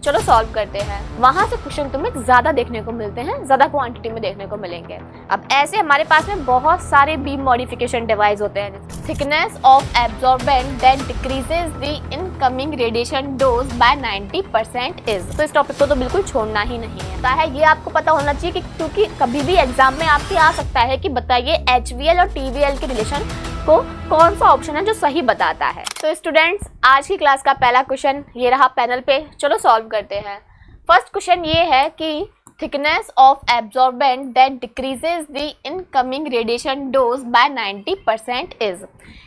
चलो सॉल्व करते हैं। वहां से क्वेश्चन तुम्हें ज्यादा देखने को मिलते हैं, ज्यादा क्वांटिटी में देखने को मिलेंगे। अब ऐसे हमारे पास में बहुत सारे बीम मॉडिफिकेशन डिवाइस होते हैं। Thickness of absorbent that decreases the incoming radiation dose by 90% is. तो इस टॉपिक को तो बिल्कुल छोड़ना ही नहीं है। ये आपको पता होना चाहिए कि क्योंकि कभी भी एग्जाम में आपके आ सकता है कि बताइए HVL और TVL के रिलेशन को कौन सा ऑप्शन है जो सही बताता है। तो स्टूडेंट्स, आज की क्लास का पहला क्वेश्चन ये रहा पैनल पे। चलो सॉल्व करते हैं। फर्स्ट क्वेश्चन ये है कि thickness of absorbent that decreases the incoming radiation dose by 90% is.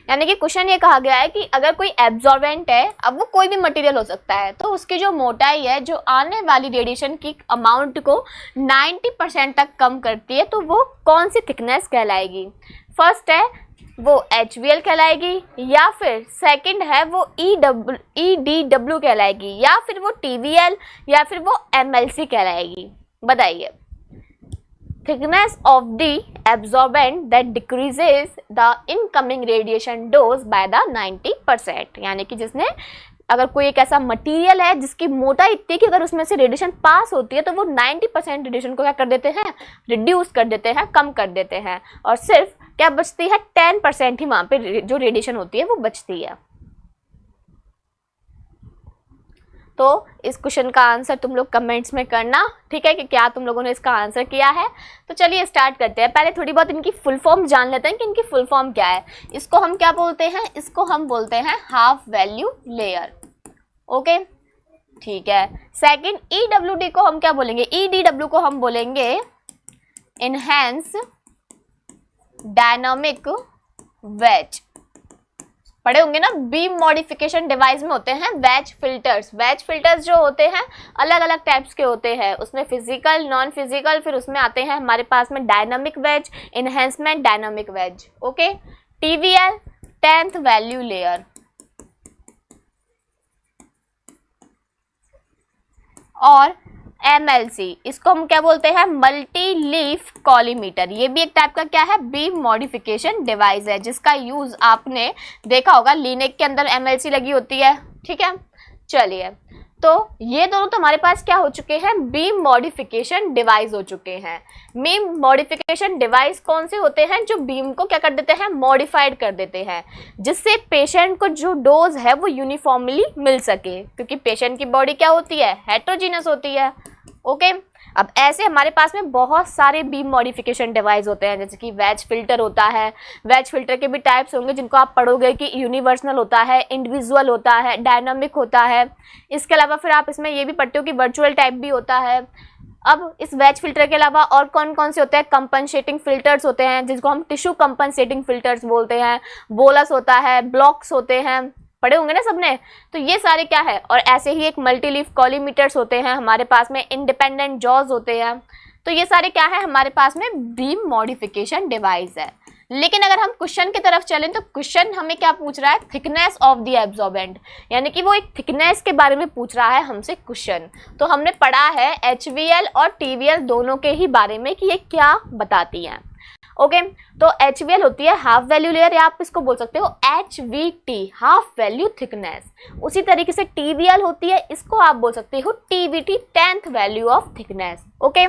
यानी कि क्वेश्चन ये कहा गया है कि अगर कोई एब्जॉर्बेंट है, अब वो कोई भी मटेरियल हो सकता है, तो उसकी जो मोटाई है जो आने वाली रेडिएशन की अमाउंट को 90% तक कम करती है, तो वो कौन सी थिकनेस कहलाएगी। फर्स्ट है वो HVL कहलाएगी, या फिर सेकंड है वो EDW कहलाएगी, या फिर वो TVL, या फिर वो MLC कहलाएगी। बताइए। Thickness of the absorbent that decreases the incoming radiation dose by the 90%। यानी कि जिसने, अगर कोई एक ऐसा मटेरियल है जिसकी मोटाई इतनी कि अगर उसमें से रेडिएशन पास होती है तो वो 90% रेडिएशन को क्या कर देते हैं, रिड्यूस कर देते हैं, कम कर देते हैं, और सिर्फ क्या बचती है 10% ही वहां पे जो रेडिएशन होती है वो बचती है। तो इस क्वेश्चन का आंसर तुम लोग कमेंट्स में करना, ठीक है, कि क्या तुम लोगों ने इसका आंसर किया है। तो चलिए स्टार्ट करते हैं। पहले थोड़ी बहुत इनकी फुल फॉर्म जान लेते हैं कि इनकी फुल फॉर्म क्या है। इसको हम क्या बोलते हैं, इसको हम बोलते हैं हाफ वैल्यू लेयर। ओके, ठीक है। सेकंड EWD को हम क्या बोलेंगे, EDW को हम बोलेंगे इनहेंस डायनामिक वेज। पढ़े होंगे ना, बीम मॉडिफिकेशन डिवाइस में होते हैं वेज फिल्टर्स। वेज फिल्टर्स जो होते हैं अलग अलग टाइप्स के होते हैं, उसमें फिजिकल, नॉन फिजिकल, फिर उसमें आते हैं हमारे पास में dynamic wedge, enhancement dynamic wedge. Okay, TVL 10th value layer, और MLC इसको हम क्या बोलते हैं, मल्टी लीफ कॉलीमीटर। ये भी एक टाइप का क्या है, बीम मॉडिफिकेशन डिवाइस है, जिसका यूज आपने देखा होगा, लिनेक के अंदर MLC लगी होती है। ठीक है, चलिए, तो ये दोनों तो हमारे पास क्या हो चुके हैं, बीम मॉडिफिकेशन डिवाइस हो चुके हैं। बीम मॉडिफिकेशन डिवाइस कौन से होते हैं, जो बीम को क्या कर देते हैं, मॉडिफाइड कर देते हैं, जिससे पेशेंट को जो डोज है वो यूनिफॉर्मली मिल सके, क्योंकि पेशेंट की बॉडी क्या होती है, हेट्रोजीनस होती है। ओके, अब ऐसे हमारे पास में बहुत सारे बीम मॉडिफिकेशन डिवाइस होते हैं, जैसे कि वेज फिल्टर होता है। वेज फिल्टर के भी टाइप्स होंगे जिनको आप पढ़ोगे कि यूनिवर्सल होता है, इंडिविजुअल होता है, डायनामिक होता है। इसके अलावा फिर आप इसमें ये भी पढ़ते हो कि वर्चुअल टाइप भी होता है। अब इस वेज फिल्टर के अलावा और कौन कौन से होते हैं, कंपनसेटिंग फिल्टर्स होते हैं, जिसको हम टिश्यू कंपनसेटिंग फिल्टर्स बोलते हैं। बोलस होता है, ब्लॉक्स होते हैं, पढ़े होंगे ना सबने। तो ये सारे क्या है, और ऐसे ही एक मल्टीलीफ कॉलीमीटर्स होते हैं हमारे पास में, इंडिपेंडेंट जॉज होते हैं। तो ये सारे क्या है हमारे पास में, बीम मॉडिफिकेशन डिवाइस है। लेकिन अगर हम क्वेश्चन की तरफ चलें तो क्वेश्चन हमें क्या पूछ रहा है, थिकनेस ऑफ द एब्जॉर्बेंट, यानी कि वो एक थिकनेस के बारे में पूछ रहा है हमसे क्वेश्चन। तो हमने पढ़ा है HVL और TVL दोनों के ही बारे में कि ये क्या बताती हैं। ओके, तो HVL होती है हाफ वैल्यू लेयर, या आप इसको बोल सकते हो HVT, हाफ वैल्यू थिकनेस। उसी तरीके से TVL होती है, इसको आप बोल सकते हो TVT, 10th value of thickness. Okay,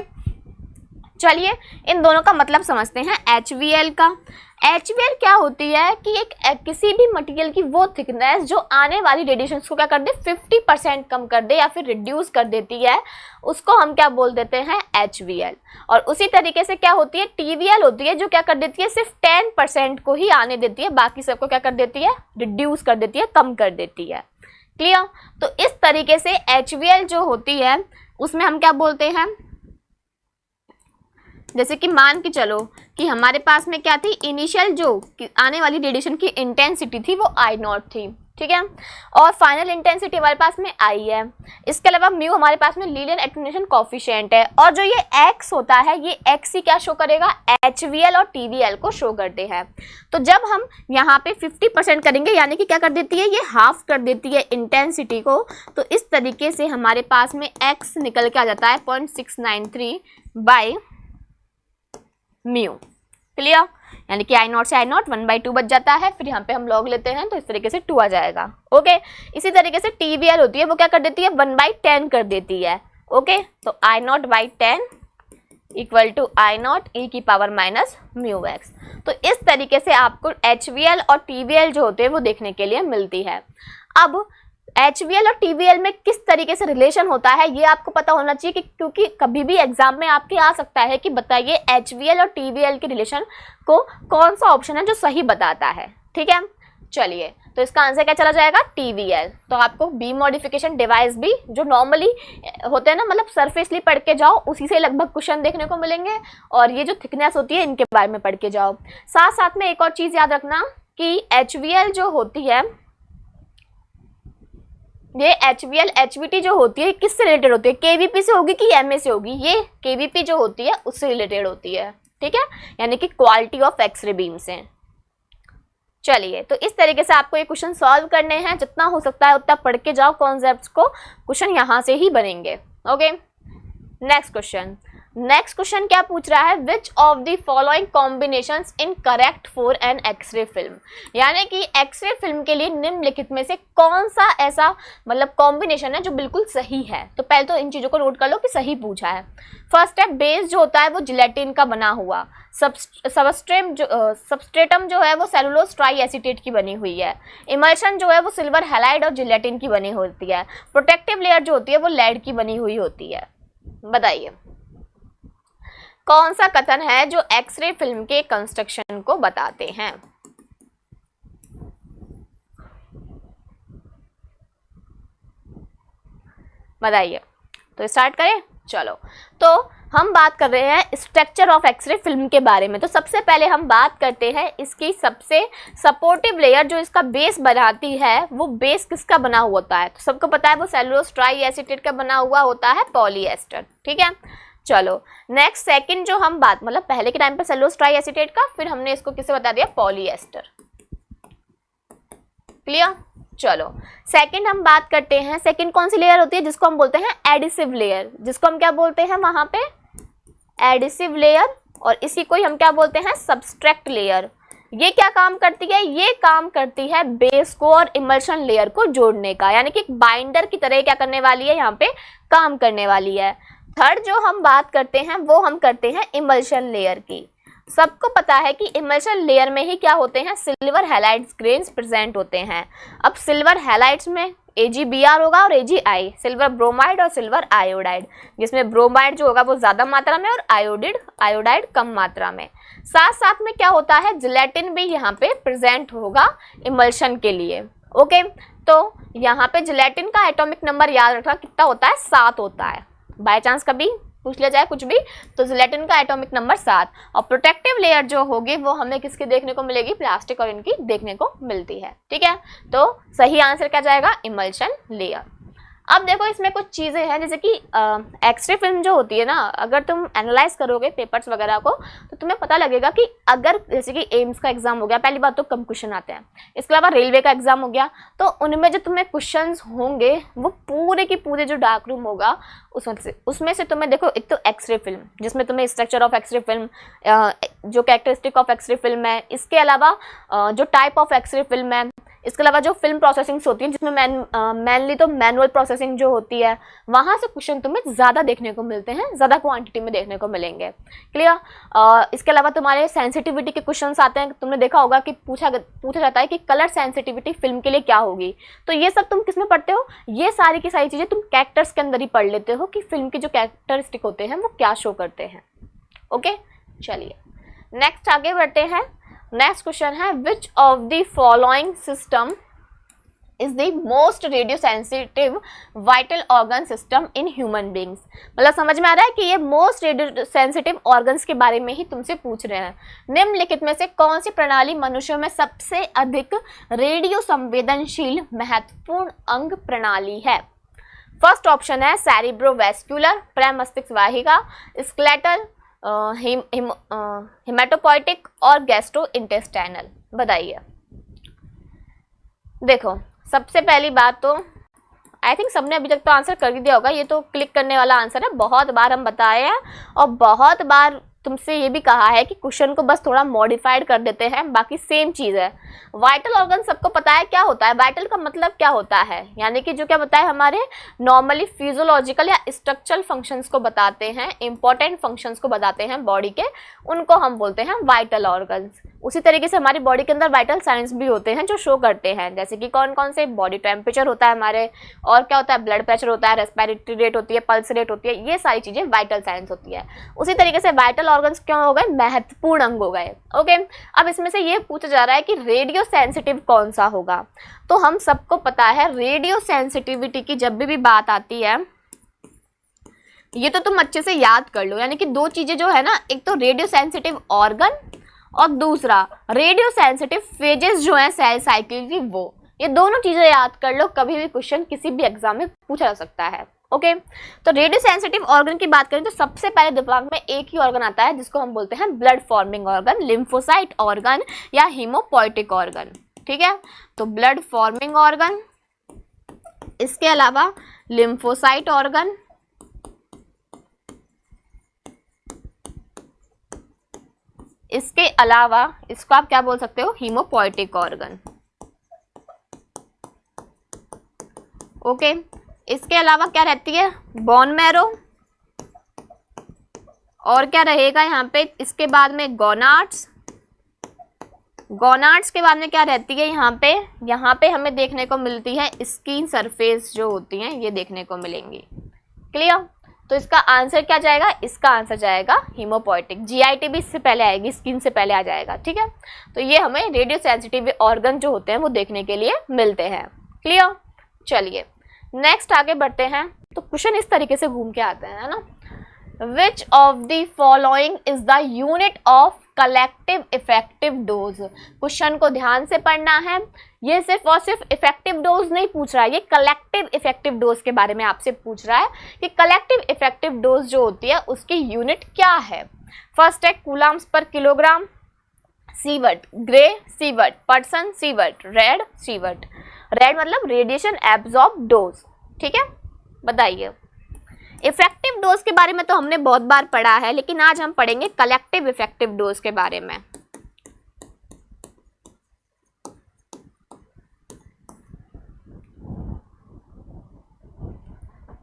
चलिए इन दोनों का मतलब समझते हैं। HVL का, HVL क्या होती है कि एक किसी भी मटेरियल की वो थिकनेस जो आने वाली रेडिएशन को क्या कर दे, 50% कम कर दे या फिर रिड्यूस कर देती है, उसको हम क्या बोल देते हैं, HVL। और उसी तरीके से क्या होती है, TVL होती है, जो क्या कर देती है, सिर्फ 10% को ही आने देती है, बाकी सबको क्या कर देती है, रिड्यूस कर देती है, कम कर देती है। क्लियर। तो इस तरीके से HVL जो होती है उसमें हम क्या बोलते हैं, जैसे कि मान के चलो कि हमारे पास में क्या थी, इनिशियल जो आने वाली रेडिएशन की इंटेंसिटी थी वो I0 थी, ठीक है, और फाइनल इंटेंसिटी हमारे पास में I है। इसके अलावा म्यू हमारे पास में लीनियर एटेन्यूएशन कोफिशिएंट है, और जो ये x होता है ये x ही क्या शो करेगा, HVL और TVL को शो करते हैं। तो जब हम यहाँ पे 50% करेंगे, यानी कि क्या कर देती है, ये हाफ कर देती है इंटेंसिटी को, तो इस तरीके से हमारे पास में x निकल के आ जाता है 0.693 बाय म्यू। क्लियर। यानी कि I0 से I0 1/2 बच जाता है, फिर यहाँ पे हम log लेते हैं तो इस तरीके से 2 आ जाएगा। ओके, इसी तरीके से TVL होती है वो क्या कर देती है 1/10 कर देती है। ओके, तो I0/10 equal to I0 e की पावर माइनस म्यू एक्स। तो इस तरीके से आपको HVL और TVL जो होते हैं वो देखने के लिए मिलती है। अब HVL और TVL में किस तरीके से रिलेशन होता है ये आपको पता होना चाहिए, क्योंकि कभी भी एग्जाम में आपके आ सकता है कि बताइए HVL और TVL के रिलेशन को कौन सा ऑप्शन है जो सही बताता है। ठीक है, चलिए, तो इसका आंसर क्या चला जाएगा TVL। तो आपको बी मॉडिफिकेशन डिवाइस भी जो नॉर्मली होते हैं ना, मतलब सरफेसली पढ़ के जाओ, उसी से लगभग क्वेश्चन देखने को मिलेंगे, और ये जो थिकनेस होती है इनके बारे में पढ़ के जाओ। साथ साथ में एक और चीज याद रखना कि HVL जो होती है, ये HVL HVT जो होती है किससे रिलेटेड होती है, KVP से होगी कि MA से होगी, ये KVP जो होती है उससे रिलेटेड होती है। ठीक है, यानी कि क्वालिटी ऑफ एक्सरे बीम से। चलिए, तो इस तरीके से आपको ये क्वेश्चन सॉल्व करने हैं, जितना हो सकता है उतना पढ़ के जाओ कॉन्सेप्ट्स को, क्वेश्चन यहाँ से ही बनेंगे। ओके, नेक्स्ट क्वेश्चन क्या पूछ रहा है, which of the following combinations in correct for an x-ray film, यानी कि एक्सरे फिल्म के लिए निम्नलिखित में से कौन सा ऐसा मतलब कॉम्बिनेशन है जो बिल्कुल सही है। तो पहले तो इन चीजों को नोट कर लो कि सही पूछा है। फर्स्ट है बेस जो होता है वो जिलेटिन का बना हुआ, सबस्ट्रेटम जो है वो सेलुलोज ट्राई एसीटेट की बनी हुई है, इमल्शन जो है वो सिल्वर हैलाइड और जिलेटिन की बनी होती है, प्रोटेक्टिव लेयर जो होती है वो लेड की बनी हुई होती है। बताइए कौन सा कथन है जो एक्सरे फिल्म के कंस्ट्रक्शन को बताते हैं। बताइए, तो स्टार्ट करें। चलो, तो हम बात कर रहे हैं स्ट्रक्चर ऑफ एक्सरे फिल्म के बारे में। तो सबसे पहले हम बात करते हैं इसकी सबसे सपोर्टिव लेयर जो इसका बेस बनाती है, वो बेस किसका बना हुआ होता है। तो सबको पता है वो सेलुलोज ट्राई एसीटेट का बना हुआ होता है, पॉलीएस्टर। ठीक है, चलो नेक्स्ट सेकंड जो हम बात, मतलब पहले के टाइम पे सेलुलोज ट्राई एसीटेट का, फिर हमने इसको किससे बता दिया, पॉलीएस्टर। क्लियर। चलो सेकंड हम बात करते हैं, सेकंड कौन सी लेयर होती है जिसको हम बोलते हैं एडिसिव लेयर, जिसको हम क्या बोलते हैं वहां पे एडिसिव लेयर, और इसी को ही हम क्या बोलते हैं सबस्ट्रैक्ट लेयर। ये क्या काम करती है, ये काम करती है बेस को और इमल्शन लेयर को जोड़ने का, यानी कि एक बाइंडर की तरह क्या करने वाली है, यहाँ पे काम करने वाली है। थर्ड जो हम बात करते हैं वो हम करते हैं इमल्शन लेयर की। सबको पता है कि इमल्शन लेयर में ही क्या होते हैं, सिल्वर हैलाइड्स ग्रेन्स प्रेजेंट होते हैं। अब सिल्वर हैलाइड्स में AgBr होगा और AgI, सिल्वर ब्रोमाइड और सिल्वर आयोडाइड, जिसमें ब्रोमाइड जो होगा वो ज़्यादा मात्रा में और आयोडाइड कम मात्रा में। साथ साथ में क्या होता है, जिलेटिन भी यहाँ पे प्रेजेंट होगा इमल्शन के लिए। ओके, तो यहाँ पे जिलेटिन का एटॉमिक नंबर याद रखना कितना होता है, 7 होता है। बाय चांस कभी पूछ लिया जाए कुछ भी तो जिलेटिन का एटॉमिक नंबर 7। और प्रोटेक्टिव लेयर जो होगी वो हमें किसकी देखने को मिलेगी, प्लास्टिक और इनकी देखने को मिलती है। ठीक है, तो सही आंसर क्या जाएगा, इमल्शन लेयर। अब देखो इसमें कुछ चीज़ें हैं, जैसे कि एक्सरे फिल्म जो होती है ना, अगर तुम एनालाइज करोगे पेपर्स वगैरह को तो तुम्हें पता लगेगा कि अगर जैसे कि एम्स का एग्जाम हो गया, पहली बात तो कम क्वेश्चन आते हैं, इसके अलावा रेलवे का एग्जाम हो गया, तो उनमें जो तुम्हें क्वेश्चंस होंगे वो पूरे के पूरे जो डार्क रूम होगा उसमें से तुम्हें देखो, एक तो एक्सरे फिल्म जिसमें तुम्हें स्ट्रक्चर ऑफ एक्सरे फिल्म, जो कैरेक्टरिस्टिक ऑफ एक्सरे फिल्म है, इसके अलावा जो टाइप ऑफ एक्सरे फिल्म है, इसके अलावा जो फिल्म प्रोसेसिंग्स होती है जिसमें मेनली तो मैनुअल प्रोसेसिंग जो होती है, वहाँ से क्वेश्चन तुम्हें ज़्यादा देखने को मिलते हैं, ज़्यादा क्वांटिटी में देखने को मिलेंगे। क्लियर। इसके अलावा तुम्हारे सेंसिटिविटी के क्वेश्चंस आते हैं, तुमने देखा होगा कि पूछा जाता है कि कलर सेंसिटिविटी फिल्म के लिए क्या होगी। तो ये सब तुम किस में पढ़ते हो, ये सारी की सारी चीज़ें तुम कैरेक्टर्स के अंदर ही पढ़ लेते हो कि फिल्म के जो कैरेक्टरिस्टिक होते हैं वो क्या शो करते हैं। ओके, चलिए नेक्स्ट आगे बढ़ते हैं। नेक्स्ट क्वेश्चन है, which of the following system is the most radio sensitive vital organ system in human beings. मतलब समझ में आ रहा है कि ये मोस्ट रेडियो सेंसिटिव ऑर्गन्स के बारे में ही तुमसे पूछ रहे हैं। निम्नलिखित में से कौन सी प्रणाली मनुष्यों में सबसे अधिक रेडियो संवेदनशील महत्वपूर्ण अंग प्रणाली है। फर्स्ट ऑप्शन है सेरिब्रोवैस्कुलर, प्रमस्तिष्क वाहिका, स्केलेटल, हिमेटोपोइटिक और गैस्ट्रो इंटेस्टाइनल। बताइए। देखो सबसे पहली बात तो आई थिंक सबने अभी तक तो आंसर कर ही दिया होगा, ये तो क्लिक करने वाला आंसर है, बहुत बार हम बताए हैं और बहुत बार तुमसे ये भी कहा है कि क्वेश्चन को बस थोड़ा मॉडिफाइड कर देते हैं, बाकी सेम चीज़ है। वाइटल ऑर्गन सबको पता है क्या होता है, वाइटल का मतलब क्या होता है, यानी कि जो क्या बताए हमारे नॉर्मली फिजियोलॉजिकल या स्ट्रक्चरल फंक्शंस को बताते हैं, इंपॉर्टेंट फंक्शंस को बताते हैं बॉडी के, उनको हम बोलते हैं वाइटल ऑर्गन्स। उसी तरीके से हमारी बॉडी के अंदर वाइटल साइंस भी होते हैं जो शो करते हैं, जैसे कि कौन कौन से, बॉडी टेम्परेचर होता है हमारे, और क्या होता है, ब्लड प्रेशर होता है, रेस्पिरेटरी रेट होती है, पल्स रेट होती है, ये सारी चीज़ें वाइटल साइंस होती है। उसी तरीके से वाइटल ऑर्गन्स क्यों हो गए, महत्वपूर्ण अंग हो गए। ओके, अब इसमें से ये पूछा जा रहा है कि रेडियो सेंसिटिव कौन सा होगा। तो हम सबको पता है रेडियो सेंसिटिविटी की जब भी बात आती है, ये तो तुम अच्छे से याद कर लो, यानी कि दो चीजें जो है ना, एक तो रेडियो सेंसिटिव ऑर्गन और दूसरा रेडियो सेंसिटिव फेजेस जो है सेल साइकिल की, वो, ये दोनों चीजें याद कर लो, कभी भी क्वेश्चन किसी भी एग्जाम में पूछा जा सकता है। ओके, तो रेडियो सेंसिटिव ऑर्गन की बात करें तो सबसे पहले दिमाग में एक ही ऑर्गन आता है जिसको हम बोलते हैं blood forming organ, lymphocyte organ या हीमोपोइटिक ऑर्गन। ठीक है, तो ब्लड फॉर्मिंग ऑर्गन, इसके अलावा लिम्फोसाइट ऑर्गन, इसके अलावा इसको आप क्या बोल सकते हो, हीमोपोइटिक ऑर्गन। ओके, इसके अलावा क्या रहती है, बोन मैरो, और क्या रहेगा यहाँ पे, इसके बाद में गोनाड्स, गोनाड्स के बाद में क्या रहती है यहाँ पे हमें देखने को मिलती है स्किन सरफेस जो होती हैं, ये देखने को मिलेंगी। क्लियर, तो इसका आंसर क्या जाएगा, इसका आंसर जाएगा हीमोपोइटिक। जीआईटी भी इससे पहले आएगी, स्किन से पहले आ जाएगा। ठीक है, तो ये हमें रेडियो सेंसिटिव ऑर्गन जो होते हैं वो देखने के लिए मिलते हैं। क्लियर, चलिए नेक्स्ट आगे बढ़ते हैं। तो क्वेश्चन इस तरीके से घूम के आते हैं, है ना, Which of the following is the unit of collective effective dose? Question को ध्यान से पढ़ना है, ये सिर्फ और सिर्फ इफेक्टिव डोज नहीं पूछ रहा है, ये कलेक्टिव इफेक्टिव डोज के बारे में आपसे पूछ रहा है कि कलेक्टिव इफेक्टिव डोज जो होती है उसकी यूनिट क्या है। फर्स्ट है कूलम्स पर kilogram, sievert, grey sievert, person sievert, red sievert. Red मतलब रेडिएशन एब्जॉर्ब डोज। ठीक है, बताइए। इफेक्टिव डोज के बारे में तो हमने बहुत बार पढ़ा है, लेकिन आज हम पढ़ेंगे कलेक्टिव इफेक्टिव डोज के बारे में।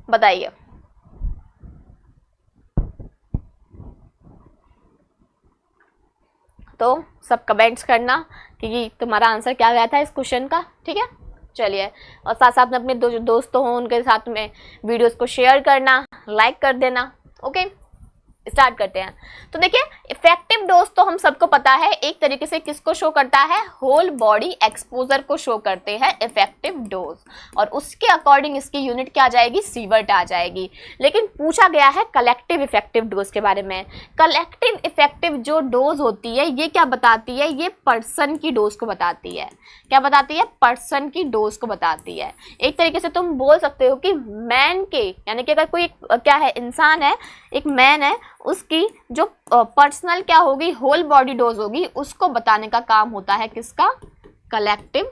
बताइए। तो सब कमेंट्स करना कि तुम्हारा आंसर क्या गया था इस क्वेश्चन का। ठीक है, चलिए, और साथ साथ में अपने दोस्तों हों उनके साथ में वीडियोस को शेयर करना, लाइक कर देना। ओके, स्टार्ट करते हैं। तो देखिए, इफेक्टिव डोज तो हम सबको पता है एक तरीके से किसको शो करता है, होल बॉडी एक्सपोजर को शो करते हैं इफेक्टिव डोज, और उसके अकॉर्डिंग इसकी यूनिट क्या आ जाएगी, सीवर्ट आ जाएगी। लेकिन पूछा गया है कलेक्टिव इफेक्टिव डोज के बारे में। कलेक्टिव इफेक्टिव जो डोज होती है ये क्या बताती है, ये पर्सन की डोज को बताती है। क्या बताती है, पर्सन की डोज को बताती है। एक तरीके से तुम बोल सकते हो कि मैन के, यानी कि अगर कोई क्या है, इंसान है, एक मैन है, उसकी जो पर्सनल क्या होगी, होल बॉडी डोज होगी, उसको बताने का काम होता है किसका, कलेक्टिव।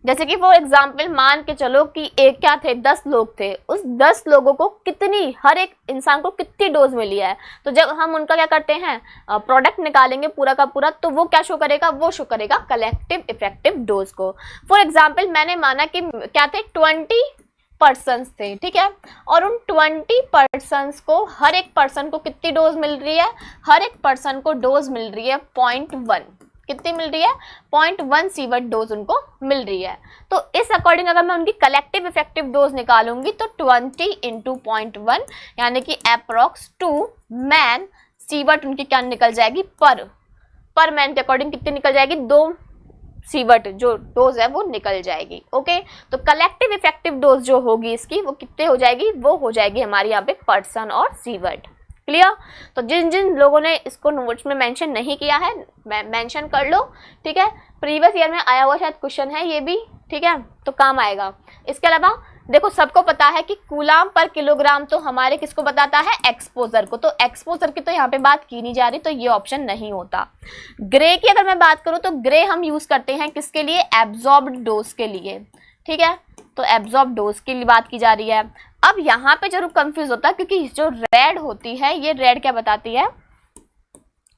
जैसे कि फॉर एग्जाम्पल मान के चलो कि एक क्या थे, 10 लोग थे, उस 10 लोगों को कितनी, हर एक इंसान को कितनी डोज मिली है, तो जब हम उनका क्या करते हैं, प्रोडक्ट निकालेंगे पूरा का पूरा, तो वो क्या शो करेगा, वो शो करेगा कलेक्टिव इफेक्टिव डोज को। फॉर एग्जाम्पल मैंने माना कि क्या थे, 20 पर्सन्स थे, ठीक है, और उन 20 पर्सन्स को, हर एक पर्सन को कितनी डोज मिल रही है, हर एक पर्सन को डोज मिल रही है 0.1। कितनी मिल रही है, 0.1 सीवर्ट डोज उनको मिल रही है। तो इस अकॉर्डिंग अगर मैं उनकी कलेक्टिव इफेक्टिव डोज निकालूंगी तो 20 × 0.1 यानी कि अप्रॉक्स 2 मैन सीवर्ट उनकी क्या निकल जाएगी, पर मैन के अकॉर्डिंग कितनी निकल जाएगी, 2 सीवर्ट जो डोज है वो निकल जाएगी। ओके, तो कलेक्टिव इफेक्टिव डोज जो होगी इसकी वो कितने हो जाएगी, वो हो जाएगी हमारी यहाँ पे पर्सन और सीवर्ट। क्लियर, तो जिन जिन लोगों ने इसको नोट्स में मेंशन नहीं किया है मेंशन कर लो। ठीक है, प्रीवियस ईयर में आया हुआ शायद क्वेश्चन है ये भी, ठीक है, तो काम आएगा। इसके अलावा देखो, सबको पता है कि कूलाम पर किलोग्राम तो हमारे किसको बताता है, एक्सपोजर को, तो एक्सपोजर की तो यहाँ पे बात की नहीं जा रही, तो ये ऑप्शन नहीं होता। ग्रे की अगर मैं बात करूँ तो ग्रे हम यूज करते हैं किसके लिए, एब्जॉर्ब्ड डोज के लिए। ठीक है, तो एब्जॉर्ब डोज की बात की जा रही है। अब यहाँ पे जरूर कंफ्यूज होता है क्योंकि जो रेड होती है, ये रेड क्या बताती है,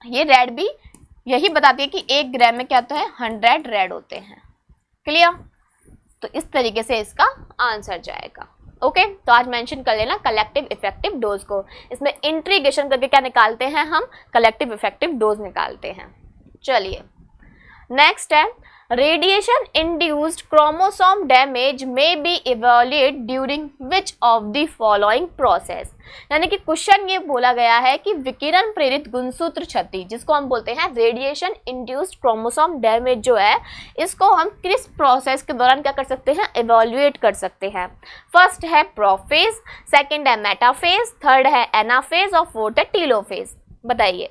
ये रेड भी यही बताती है कि 1 ग्राम में क्या होता है, 100 रेड होते हैं। क्लियर, तो इस तरीके से इसका आंसर जाएगा। ओके, तो आज मेंशन कर लेना कलेक्टिव इफेक्टिव डोज को। इसमें इंटीग्रेशन करके क्या निकालते हैं हम, कलेक्टिव इफेक्टिव डोज निकालते हैं। चलिए नेक्स्ट है, radiation induced chromosome damage may be evaluate during which of the following process. यानी कि क्वेश्चन ये बोला गया है कि विकिरण प्रेरित गुणसूत्र क्षति, जिसको हम बोलते हैं रेडिएशन इंड्यूस्ड क्रोमोसोम डैमेज जो है, इसको हम किस प्रोसेस के दौरान क्या कर सकते हैं, इवैल्यूएट कर सकते हैं। फर्स्ट है प्रोफेज, सेकंड है मेटाफेज, थर्ड है एनाफेज और फोर्थ है टीलोफेज। बताइए,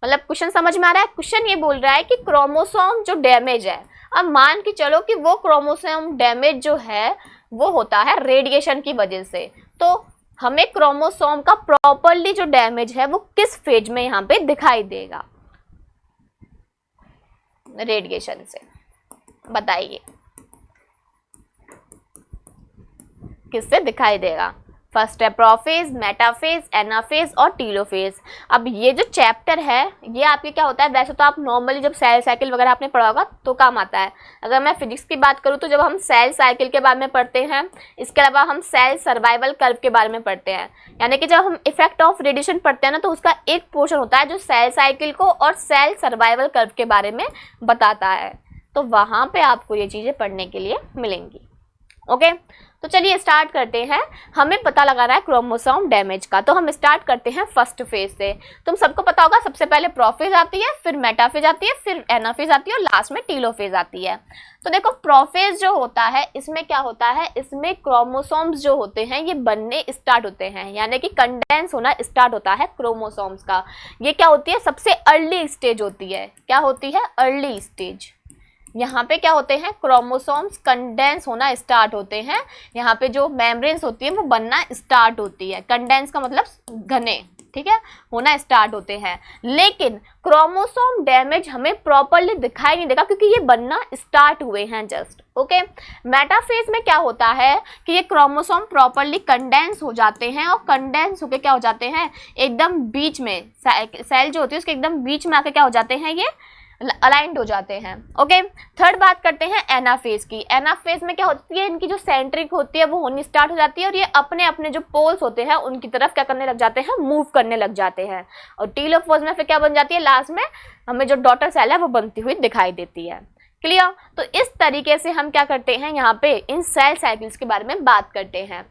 मतलब क्वेश्चन समझ में आ रहा है। क्वेश्चन ये बोल रहा है कि क्रोमोसोम जो डैमेज है, अब मान के चलो कि वो क्रोमोसोम डैमेज जो है वो होता है रेडिएशन की वजह से, तो हमें क्रोमोसोम का प्रॉपरली जो डैमेज है वो किस फेज में यहाँ पे दिखाई देगा रेडिएशन से, बताइए किससे दिखाई देगा। फर्स्ट है प्रोफेज, मेटाफेज, एनाफेज और टीलोफेज। अब ये जो चैप्टर है ये आपके क्या होता है, वैसे तो आप नॉर्मली जब सेल साइकिल वगैरह आपने पढ़ा होगा तो काम आता है। अगर मैं फिजिक्स की बात करूँ तो जब हम सेल साइकिल के बारे में पढ़ते हैं, इसके अलावा हम सेल सर्वाइवल कर्व के बारे में पढ़ते हैं। यानी कि जब हम इफेक्ट ऑफ रेडिएशन पढ़ते हैं ना, तो उसका एक पोर्शन होता है जो सेल साइकिल को और सेल सर्वाइवल कर्व के बारे में बताता है, तो वहाँ पर आपको ये चीज़ें पढ़ने के लिए मिलेंगी। ओके, तो चलिए स्टार्ट करते हैं। हमें पता लगाना है क्रोमोसोम डैमेज का, तो हम स्टार्ट करते हैं फर्स्ट फेज से। तुम सबको पता होगा सबसे पहले प्रोफेज आती है, फिर मेटाफेज आती है, फिर एनाफेज आती है और लास्ट में टीलोफेज आती है। तो देखो प्रोफेज जो होता है इसमें क्या होता है, इसमें क्रोमोसोम्स जो होते हैं ये बनने स्टार्ट होते हैं, यानी कि कंडेंस होना स्टार्ट होता है क्रोमोसोम्स का। ये क्या होती है, सबसे अर्ली स्टेज होती है। क्या होती है, अर्ली स्टेज। यहाँ पे क्या होते हैं, क्रोमोसोम्स कंडेंस होना स्टार्ट होते हैं। यहाँ पे जो मेम्ब्रेन्स होती है वो बनना स्टार्ट होती है। कंडेंस का मतलब घने, ठीक है, होना स्टार्ट होते हैं। लेकिन क्रोमोसोम डैमेज हमें प्रॉपरली दिखाई नहीं देगा क्योंकि ये बनना स्टार्ट हुए हैं जस्ट। ओके, मेटाफेज में क्या होता है कि ये क्रोमोसोम प्रॉपरली कंडेंस हो जाते हैं और कंडेंस होके क्या हो जाते हैं, एकदम बीच में सेल जो होती है उसके एकदम बीच में आके क्या हो जाते हैं, ये अलाइंड हो जाते हैं। ओके, थर्ड बात करते हैं एनाफेज की। एनाफेज में क्या होती है, इनकी जो सेंट्रिक होती है वो होनी स्टार्ट हो जाती है और ये अपने अपने जो पोल्स होते हैं उनकी तरफ क्या करने लग जाते हैं, मूव करने लग जाते हैं। और टीलोफेज में फिर क्या बन जाती है, लास्ट में हमें जो डॉटर सेल है वो बनती हुई दिखाई देती है। क्लियर, तो इस तरीके से हम क्या करते हैं, यहाँ पे इन सेल साइकिल्स के बारे में बात करते हैं।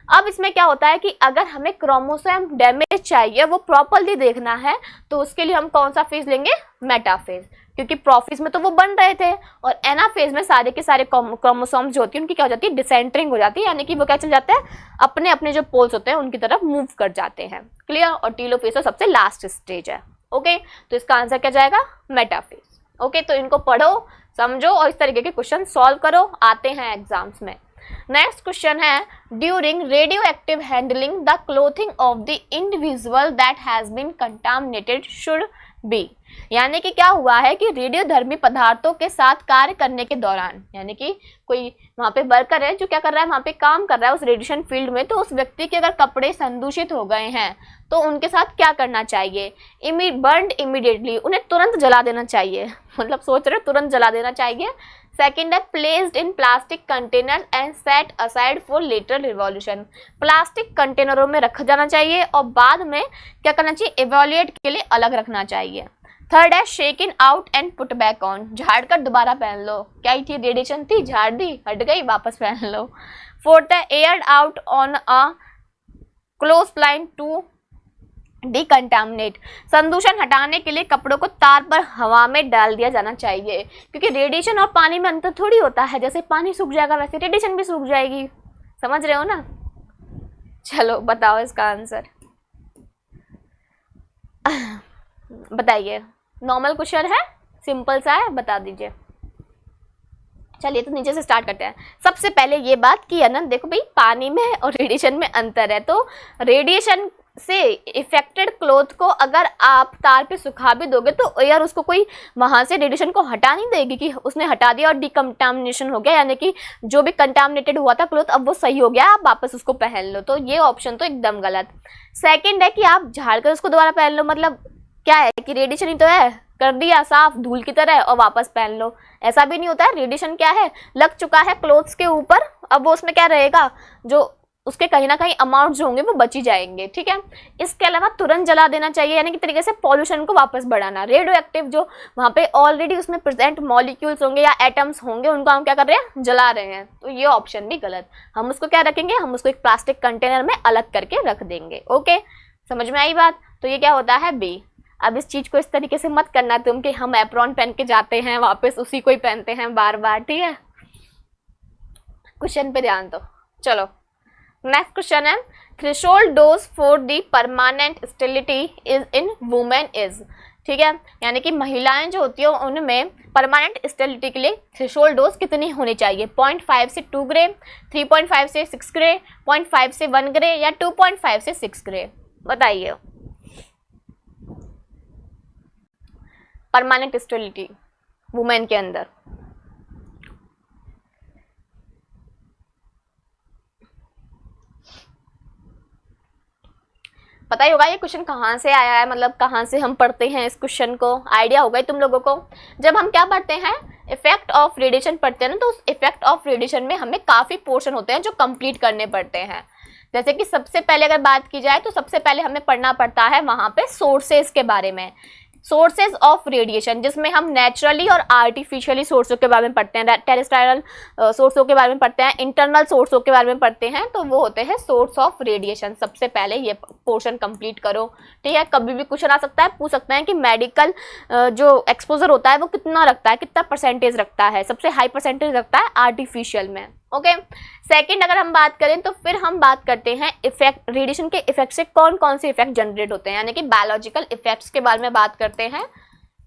अब इसमें क्या होता है कि अगर हमें क्रोमोसोम डैमेज चाहिए, वो प्रॉपरली देखना है, तो उसके लिए हम कौन सा फेज लेंगे, मेटाफेज, क्योंकि प्रोफेज में तो वो बन रहे थे और एनाफेज में सारे के सारे क्रोमोसोम्स जो होती है उनकी क्या हो जाती है, डिसेंटरिंग हो जाती है, यानी कि वो क्या चल जाते हैं, अपने अपने जो पोल्स होते हैं उनकी तरफ मूव कर जाते हैं। क्लियर, और टीलोफेज तो सबसे लास्ट स्टेज है। ओके, तो इसका आंसर क्या जाएगा, मेटाफेज। ओके, तो इनको पढ़ो, समझो और इस तरीके के क्वेश्चन सॉल्व करो, आते हैं एग्जाम्स में। नेक्स्ट क्वेश्चन है, during radio active handling the clothing of the individual that has been contaminated should be. यानी कि क्या हुआ है कि रेडियोधर्मी पदार्थों के साथ कार्य करने के दौरान, यानी कि कोई वहाँ पे वर्कर है जो क्या कर रहा है, वहाँ पे काम कर रहा है उस रेडिएशन फील्ड में, तो उस व्यक्ति के अगर कपड़े संदूषित हो गए हैं तो उनके साथ क्या करना चाहिए, बर्न्ड इमीडिएटली, उन्हें तुरंत जला देना चाहिए। मतलब सोच रहे तुरंत जला देना चाहिए। सेकेंड है placed in plastic container and set aside for later revolution. Plastic कंटेनरों में रखा जाना चाहिए और बाद में क्या करना चाहिए, इवैल्यूएट के लिए अलग रखना चाहिए। थर्ड है shaking out and put back on. झाड़ कर दोबारा पहन लो। क्या ही थी, रेडिएशन थी, झाड़ दी, हट गई, वापस पहन लो। फोर्थ है aired out on a close line to decontaminate. संदूषण हटाने के लिए कपड़ों को तार पर हवा में डाल दिया जाना चाहिए, क्योंकि रेडिएशन और पानी में अंतर थोड़ी होता है, जैसे पानी सूख जाएगा वैसे रेडिएशन भी सूख जाएगी। समझ रहे हो ना। चलो बताओ इसका आंसर, बताइए। नॉर्मल क्वेश्चन है, सिंपल सा है, बता दीजिए। चलिए तो नीचे से स्टार्ट करते हैं। सबसे पहले ये बात कि अनंत देखो भाई, पानी में और रेडिएशन में अंतर है, तो रेडिएशन से इफेक्टेड क्लोथ को अगर आप तार पे सुखा भी दोगे तो एयर उसको कोई वहाँ से रेडिएशन को हटा नहीं देगी कि उसने हटा दिया और डिकंटामिनेशन हो गया, यानी कि जो भी कंटामिनेटेड हुआ था क्लोथ अब वो सही हो गया, आप वापस उसको पहन लो। तो ये ऑप्शन तो एकदम गलत। सेकंड है कि आप झाड़ कर उसको दोबारा पहन लो, मतलब क्या है कि रेडिएशन ही तो है, कर दिया साफ धूल की तरह और वापस पहन लो, ऐसा भी नहीं होता है। रेडिएशन क्या है, लग चुका है क्लोथ्स के ऊपर, अब वो उसमें क्या रहेगा, जो उसके कहीं ना कहीं अमाउंट जो होंगे वो बची जाएंगे, ठीक है। इसके अलावा तुरंत जला देना चाहिए, यानी कि तरीके से पॉल्यूशन को वापस बढ़ाना। रेडियो एक्टिव जो वहाँ पे ऑलरेडी उसमें प्रेजेंट मॉलिक्यूल्स होंगे या एटम्स होंगे उनको हम क्या कर रहे हैं, जला रहे हैं, तो ये ऑप्शन भी गलत। हम उसको क्या रखेंगे, हम उसको एक प्लास्टिक कंटेनर में अलग करके रख देंगे। ओके, समझ में आई बात। तो ये क्या होता है, बी। अब इस चीज को इस तरीके से मत करना तुम कि हम एप्रॉन पहन के जाते हैं वापस उसी को ही पहनते हैं बार बार, ठीक है। क्वेश्चन पे ध्यान दो। चलो नेक्स्ट क्वेश्चन है, threshold dose for the permanent sterility is in women is, ठीक है, यानी कि महिलाएं जो होती है उनमें परमानेंट स्टेरिलिटी के लिए थ्रेशोल्ड डोज कितनी होनी चाहिए, 0.5 से 2 ग्रे, 3.5 से 6 ग्रे, 0.5 से 1 ग्रे या 2.5 से 6 ग्रे, बताइए। परमानेंट स्टेरिलिटी वुमेन के अंदर पता ही होगा ये क्वेश्चन कहाँ से आया है, मतलब कहाँ से हम पढ़ते हैं इस क्वेश्चन को, आइडिया होगा ही तुम लोगों को। जब हम क्या पढ़ते हैं, इफेक्ट ऑफ रेडिएशन पढ़ते हैं ना, तो उस इफेक्ट ऑफ रेडिएशन में हमें काफ़ी पोर्शन होते हैं जो कंप्लीट करने पड़ते हैं। जैसे कि सबसे पहले अगर बात की जाए तो सबसे पहले हमें पढ़ना पड़ता है वहाँ पे सोर्सेज के बारे में, सोर्सेज ऑफ रेडिएशन, जिसमें हम नेचुरली और आर्टिफिशियली सोर्सों के बारे में पढ़ते हैं, टेरेस्ट्रियल सोर्सों के बारे में पढ़ते हैं, इंटरनल सोर्सों के बारे में पढ़ते हैं, तो वो होते हैं सोर्स ऑफ रेडिएशन। सबसे पहले ये पोर्शन कंप्लीट करो, ठीक है। कभी भी क्वेश्चन आ सकता है, पूछ सकते हैं कि मेडिकल जो एक्सपोजर होता है वो कितना रखता है, कितना परसेंटेज रखता है, सबसे हाई परसेंटेज रखता है आर्टिफिशियल में। ओके, सेकंड अगर हम बात करें तो फिर हम बात करते हैं इफेक्ट, रेडिएशन के इफेक्ट से कौन कौन से इफेक्ट जनरेट होते हैं, यानी कि बायोलॉजिकल इफेक्ट्स के बारे में बात करते हैं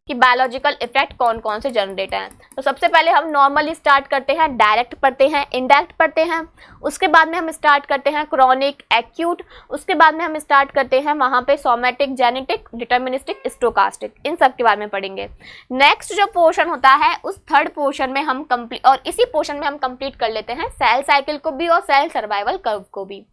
कि बायोलॉजिकल इफेक्ट कौन कौन से जनरेट हैं। तो सबसे पहले हम नॉर्मली स्टार्ट करते हैं, डायरेक्ट पढ़ते हैं, इनडायरेक्ट पढ़ते हैं, उसके बाद में हम स्टार्ट करते हैं क्रॉनिक, एक्यूट, उसके बाद में हम स्टार्ट करते हैं वहाँ पे सोमेटिक, जेनेटिक, डिटर्मिनिस्टिक, स्टोकास्टिक, इन सब के बारे में पढ़ेंगे। नेक्स्ट जो पोर्शन होता है उस थर्ड पोर्शन में हम कंप्लीट, और इसी पोर्शन में हम कंप्लीट कर लेते हैं सेल साइकिल को भी और सेल सर्वाइवल कर्व को भी।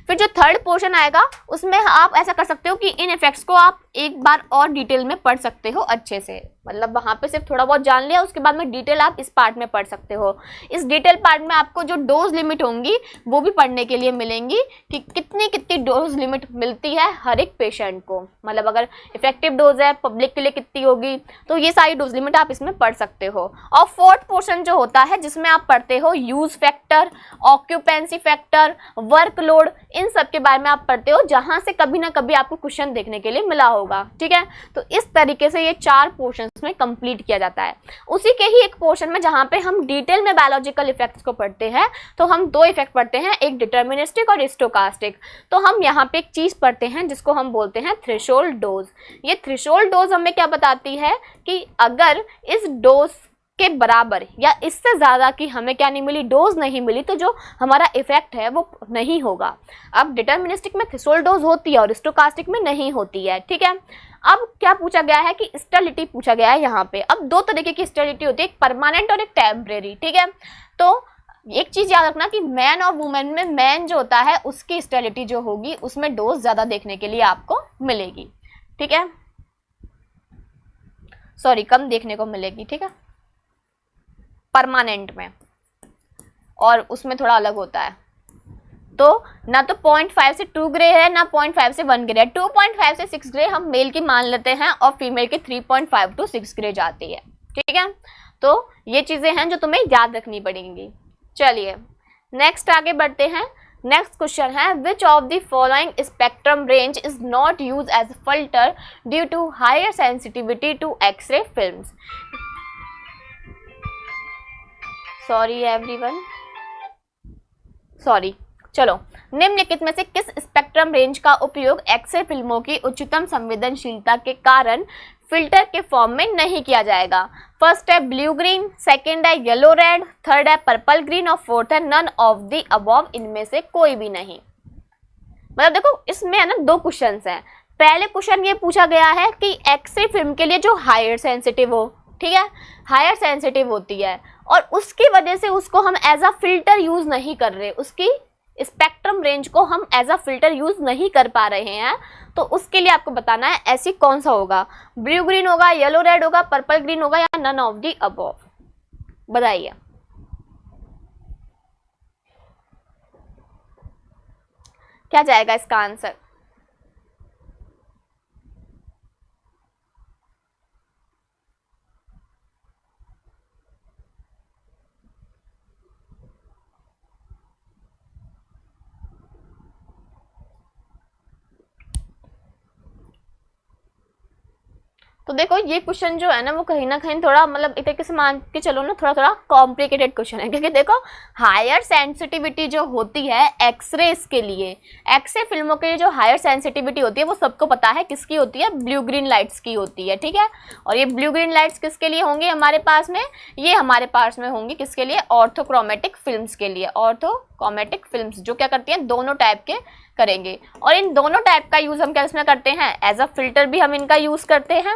फिर जो थर्ड पोर्शन आएगा उसमें आप ऐसा कर सकते हो कि इन इफेक्ट्स को आप एक बार और डिटेल में पढ़ सकते हो अच्छे से, मतलब वहाँ पे सिर्फ थोड़ा बहुत जान लिया, उसके बाद में डिटेल आप इस पार्ट में पढ़ सकते हो। इस डिटेल पार्ट में आपको जो डोज लिमिट होंगी वो भी पढ़ने के लिए मिलेंगी कि कितनी कितनी डोज लिमिट मिलती है हर एक पेशेंट को, मतलब अगर इफेक्टिव डोज है पब्लिक के लिए कितनी होगी, तो ये सारी डोज लिमिट आप इसमें पढ़ सकते हो। और फोर्थ पोर्शन जो होता है जिसमें आप पढ़ते हो use factor, occupancy factor, workload, इन सब के बारे में आप पढ़ते हो, जहाँ से कभी ना कभी आपको क्वेश्चन देखने के लिए मिला होगा, ठीक है। तो इस तरीके से ये 4 पोर्शन में कंप्लीट किया जाता है। उसी के ही एक पोर्शन में जहां पे हम डिटेल में बायोलॉजिकल इफेक्ट्स को पढ़ते हैं, तो हम 2 इफेक्ट पढ़ते हैं, एक डिटर्मिनिस्टिक और स्टोकास्टिक। तो हम यहाँ पे एक चीज पढ़ते हैं जिसको हम बोलते हैं थ्रेशोल्ड डोज। ये थ्रेशोल्ड डोज हमें क्या बताती है कि अगर इस डोज के बराबर या इससे ज़्यादा की हमें क्या नहीं मिली, डोज नहीं मिली, तो जो हमारा इफेक्ट है वो नहीं होगा। अब डिटर्मिनिस्टिक में थ्रेशोल्ड डोज होती है और स्टोकास्टिक में नहीं होती है, ठीक है। अब क्या पूछा गया है कि स्टेरिलिटी पूछा गया है यहाँ पे। अब 2 तरीके की स्टेरिलिटी होती है, एक परमानेंट और एक टेम्परेरी, ठीक है। तो एक चीज याद रखना कि मैन और वुमेन में मैन जो होता है उसकी स्टेरिलिटी जो होगी उसमें डोज ज्यादा देखने के लिए आपको मिलेगी, ठीक है, सॉरी कम देखने को मिलेगी, ठीक है, परमानेंट में, और उसमें थोड़ा अलग होता है। तो ना तो 0.5 से 2 ग्रे है, ना 0.5 से 1 ग्रे है, 2.5 से 6 ग्रे हम मेल की मान लेते हैं और फीमेल की 3.5 to 6 ग्रे जाती है, ठीक है। तो ये चीजें हैं जो तुम्हें याद रखनी पड़ेंगी। चलिए नेक्स्ट आगे बढ़ते हैं। नेक्स्ट क्वेश्चन है, which of the following spectrum range is not use as filter due to higher sensitivity to x-ray films. Sorry everyone, sorry. चलो, निम्नलिखित में से किस स्पेक्ट्रम रेंज का उपयोग एक्सरे फिल्मों की उच्चतम संवेदनशीलता के कारण फिल्टर के फॉर्म में नहीं किया जाएगा। फर्स्ट है ब्लू ग्रीन, सेकंड है येलो रेड, थर्ड है पर्पल ग्रीन और फोर्थ है नन ऑफ द अबव, इनमें से कोई भी नहीं। मतलब देखो इसमें है ना दो क्वेश्चंस हैं। पहले क्वेश्चन ये पूछा गया है कि एक्स-रे फिल्म के लिए जो हायर सेंसिटिव हो, ठीक है, हायर सेंसिटिव होती है और उसकी वजह से उसको हम एज अ फिल्टर यूज नहीं कर रहे, उसकी स्पेक्ट्रम रेंज को हम एज अ फिल्टर यूज नहीं कर पा रहे हैं, तो उसके लिए आपको बताना है ऐसी कौन सा होगा, ब्लू ग्रीन होगा, येलो रेड होगा, पर्पल ग्रीन होगा या नन ऑफ दी अबव। बताइए क्या जाएगा इसका आंसर। तो देखो ये क्वेश्चन जो है ना वो कहीं ना कहीं थोड़ा मतलब एक तरीके से मान के चलो ना थोड़ा थोड़ा कॉम्प्लिकेटेड क्वेश्चन है, क्योंकि देखो हायर सेंसिटिविटी जो होती है एक्सरेज के लिए, एक्सरे फिल्मों के लिए जो हायर सेंसिटिविटी होती है वो सबको पता है किसकी होती है, ब्लू ग्रीन लाइट्स की होती है, ठीक है। और ये ब्लू ग्रीन लाइट्स किसके लिए होंगी हमारे पास में, ये हमारे पास में होंगी किसके लिए, ऑर्थोक्रोमेटिक फिल्म्स के लिए। ऑर्थोक्रोमेटिक फिल्म्स जो क्या करती हैं, दोनों टाइप के करेंगे, और इन दोनों टाइप का यूज हम क्या इसमें करते हैं, एज अ फिल्टर भी हम इनका यूज करते हैं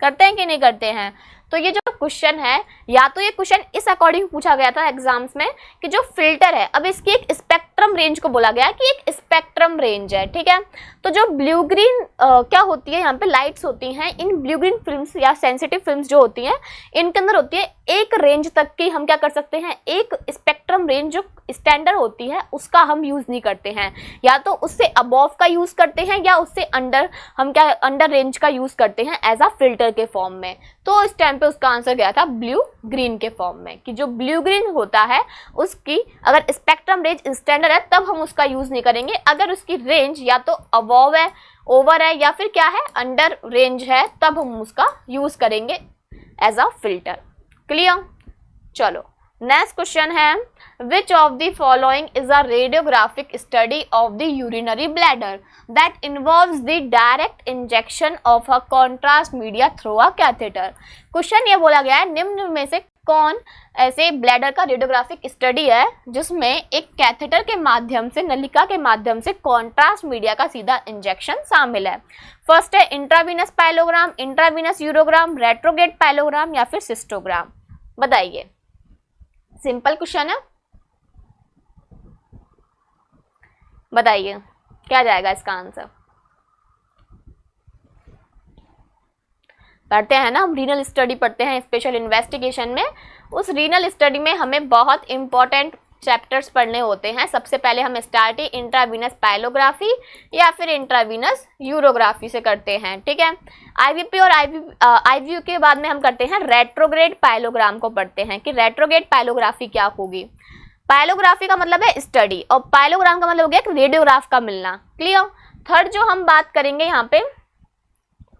कि नहीं करते हैं। तो ये जो क्वेश्चन है, या तो ये क्वेश्चन इस अकॉर्डिंग पूछा गया था एग्जाम्स में कि जो फिल्टर है, अब इसकी एक स्पेक्ट्रम रेंज को बोला गया कि एक स्पेक्ट्रम रेंज है, ठीक है। तो जो ब्लू ग्रीन क्या होती है, यहाँ पे लाइट्स होती हैं, इन ब्लू ग्रीन फिल्म्स या सेंसिटिव फिल्म्स जो होती हैं इनके अंदर होती है एक रेंज तक की हम क्या कर सकते हैं, एक स्पेक्ट्रम रेंज जो स्टैंडर्ड होती है उसका हम यूज नहीं करते हैं, या तो उससे अबव का यूज करते हैं या उससे अंडर, हम क्या अंडर रेंज का यूज करते हैं एज अ फिल्टर के फॉर्म में। तो इस टाइम पे उसका आंसर गया था ब्लू ग्रीन के फॉर्म में, कि जो ब्लू ग्रीन होता है उसकी अगर स्पेक्ट्रम रेंज स्टैंडर्ड है तब हम उसका यूज नहीं करेंगे, अगर उसकी रेंज या तो अबव है, ओवर है या फिर क्या है अंडर रेंज है तब हम उसका यूज करेंगे एज अ फिल्टर। क्लियर। चलो नेक्स्ट क्वेश्चन है, which of the following is a radiographic study of the urinary bladder that involves the direct injection of a contrast media through a catheter। Question ये बोला गया है निम्न में से कौन ऐसे ब्लैडर का रेडियोग्राफिक स्टडी है जिसमें एक कैथेटर के माध्यम से, नलिका के माध्यम से कॉन्ट्रास्ट मीडिया का सीधा इंजेक्शन शामिल है। फर्स्ट है intravenous pyelogram, intravenous urogram, retrograde pyelogram या फिर सिस्टोग्राम। बताइए, सिंपल क्वेश्चन है, बताइए क्या जाएगा इसका आंसर। पढ़ते हैं ना हम रीनल स्टडी पढ़ते हैं स्पेशल इन्वेस्टिगेशन में, उस रीनल स्टडी में हमें बहुत इंपॉर्टेंट चैप्टर्स पढ़ने होते हैं। सबसे पहले हम स्टार्ट ही इंट्रावीनस पाइलोग्राफी या फिर इंट्रावीनस यूरोग्राफी से करते हैं, ठीक है। आईवीपी और आईवीयू के बाद में हम करते हैं रेट्रोग्रेड पाइलोग्राम को पढ़ते हैं कि रेट्रोग्रेड पाइलोग्राफी क्या होगी। पाइलोग्राफी का मतलब है स्टडी और पाइलोग्राम का मतलब हो गया रेडियोग्राफ का मिलना। क्लियर। थर्ड जो हम बात करेंगे यहाँ पे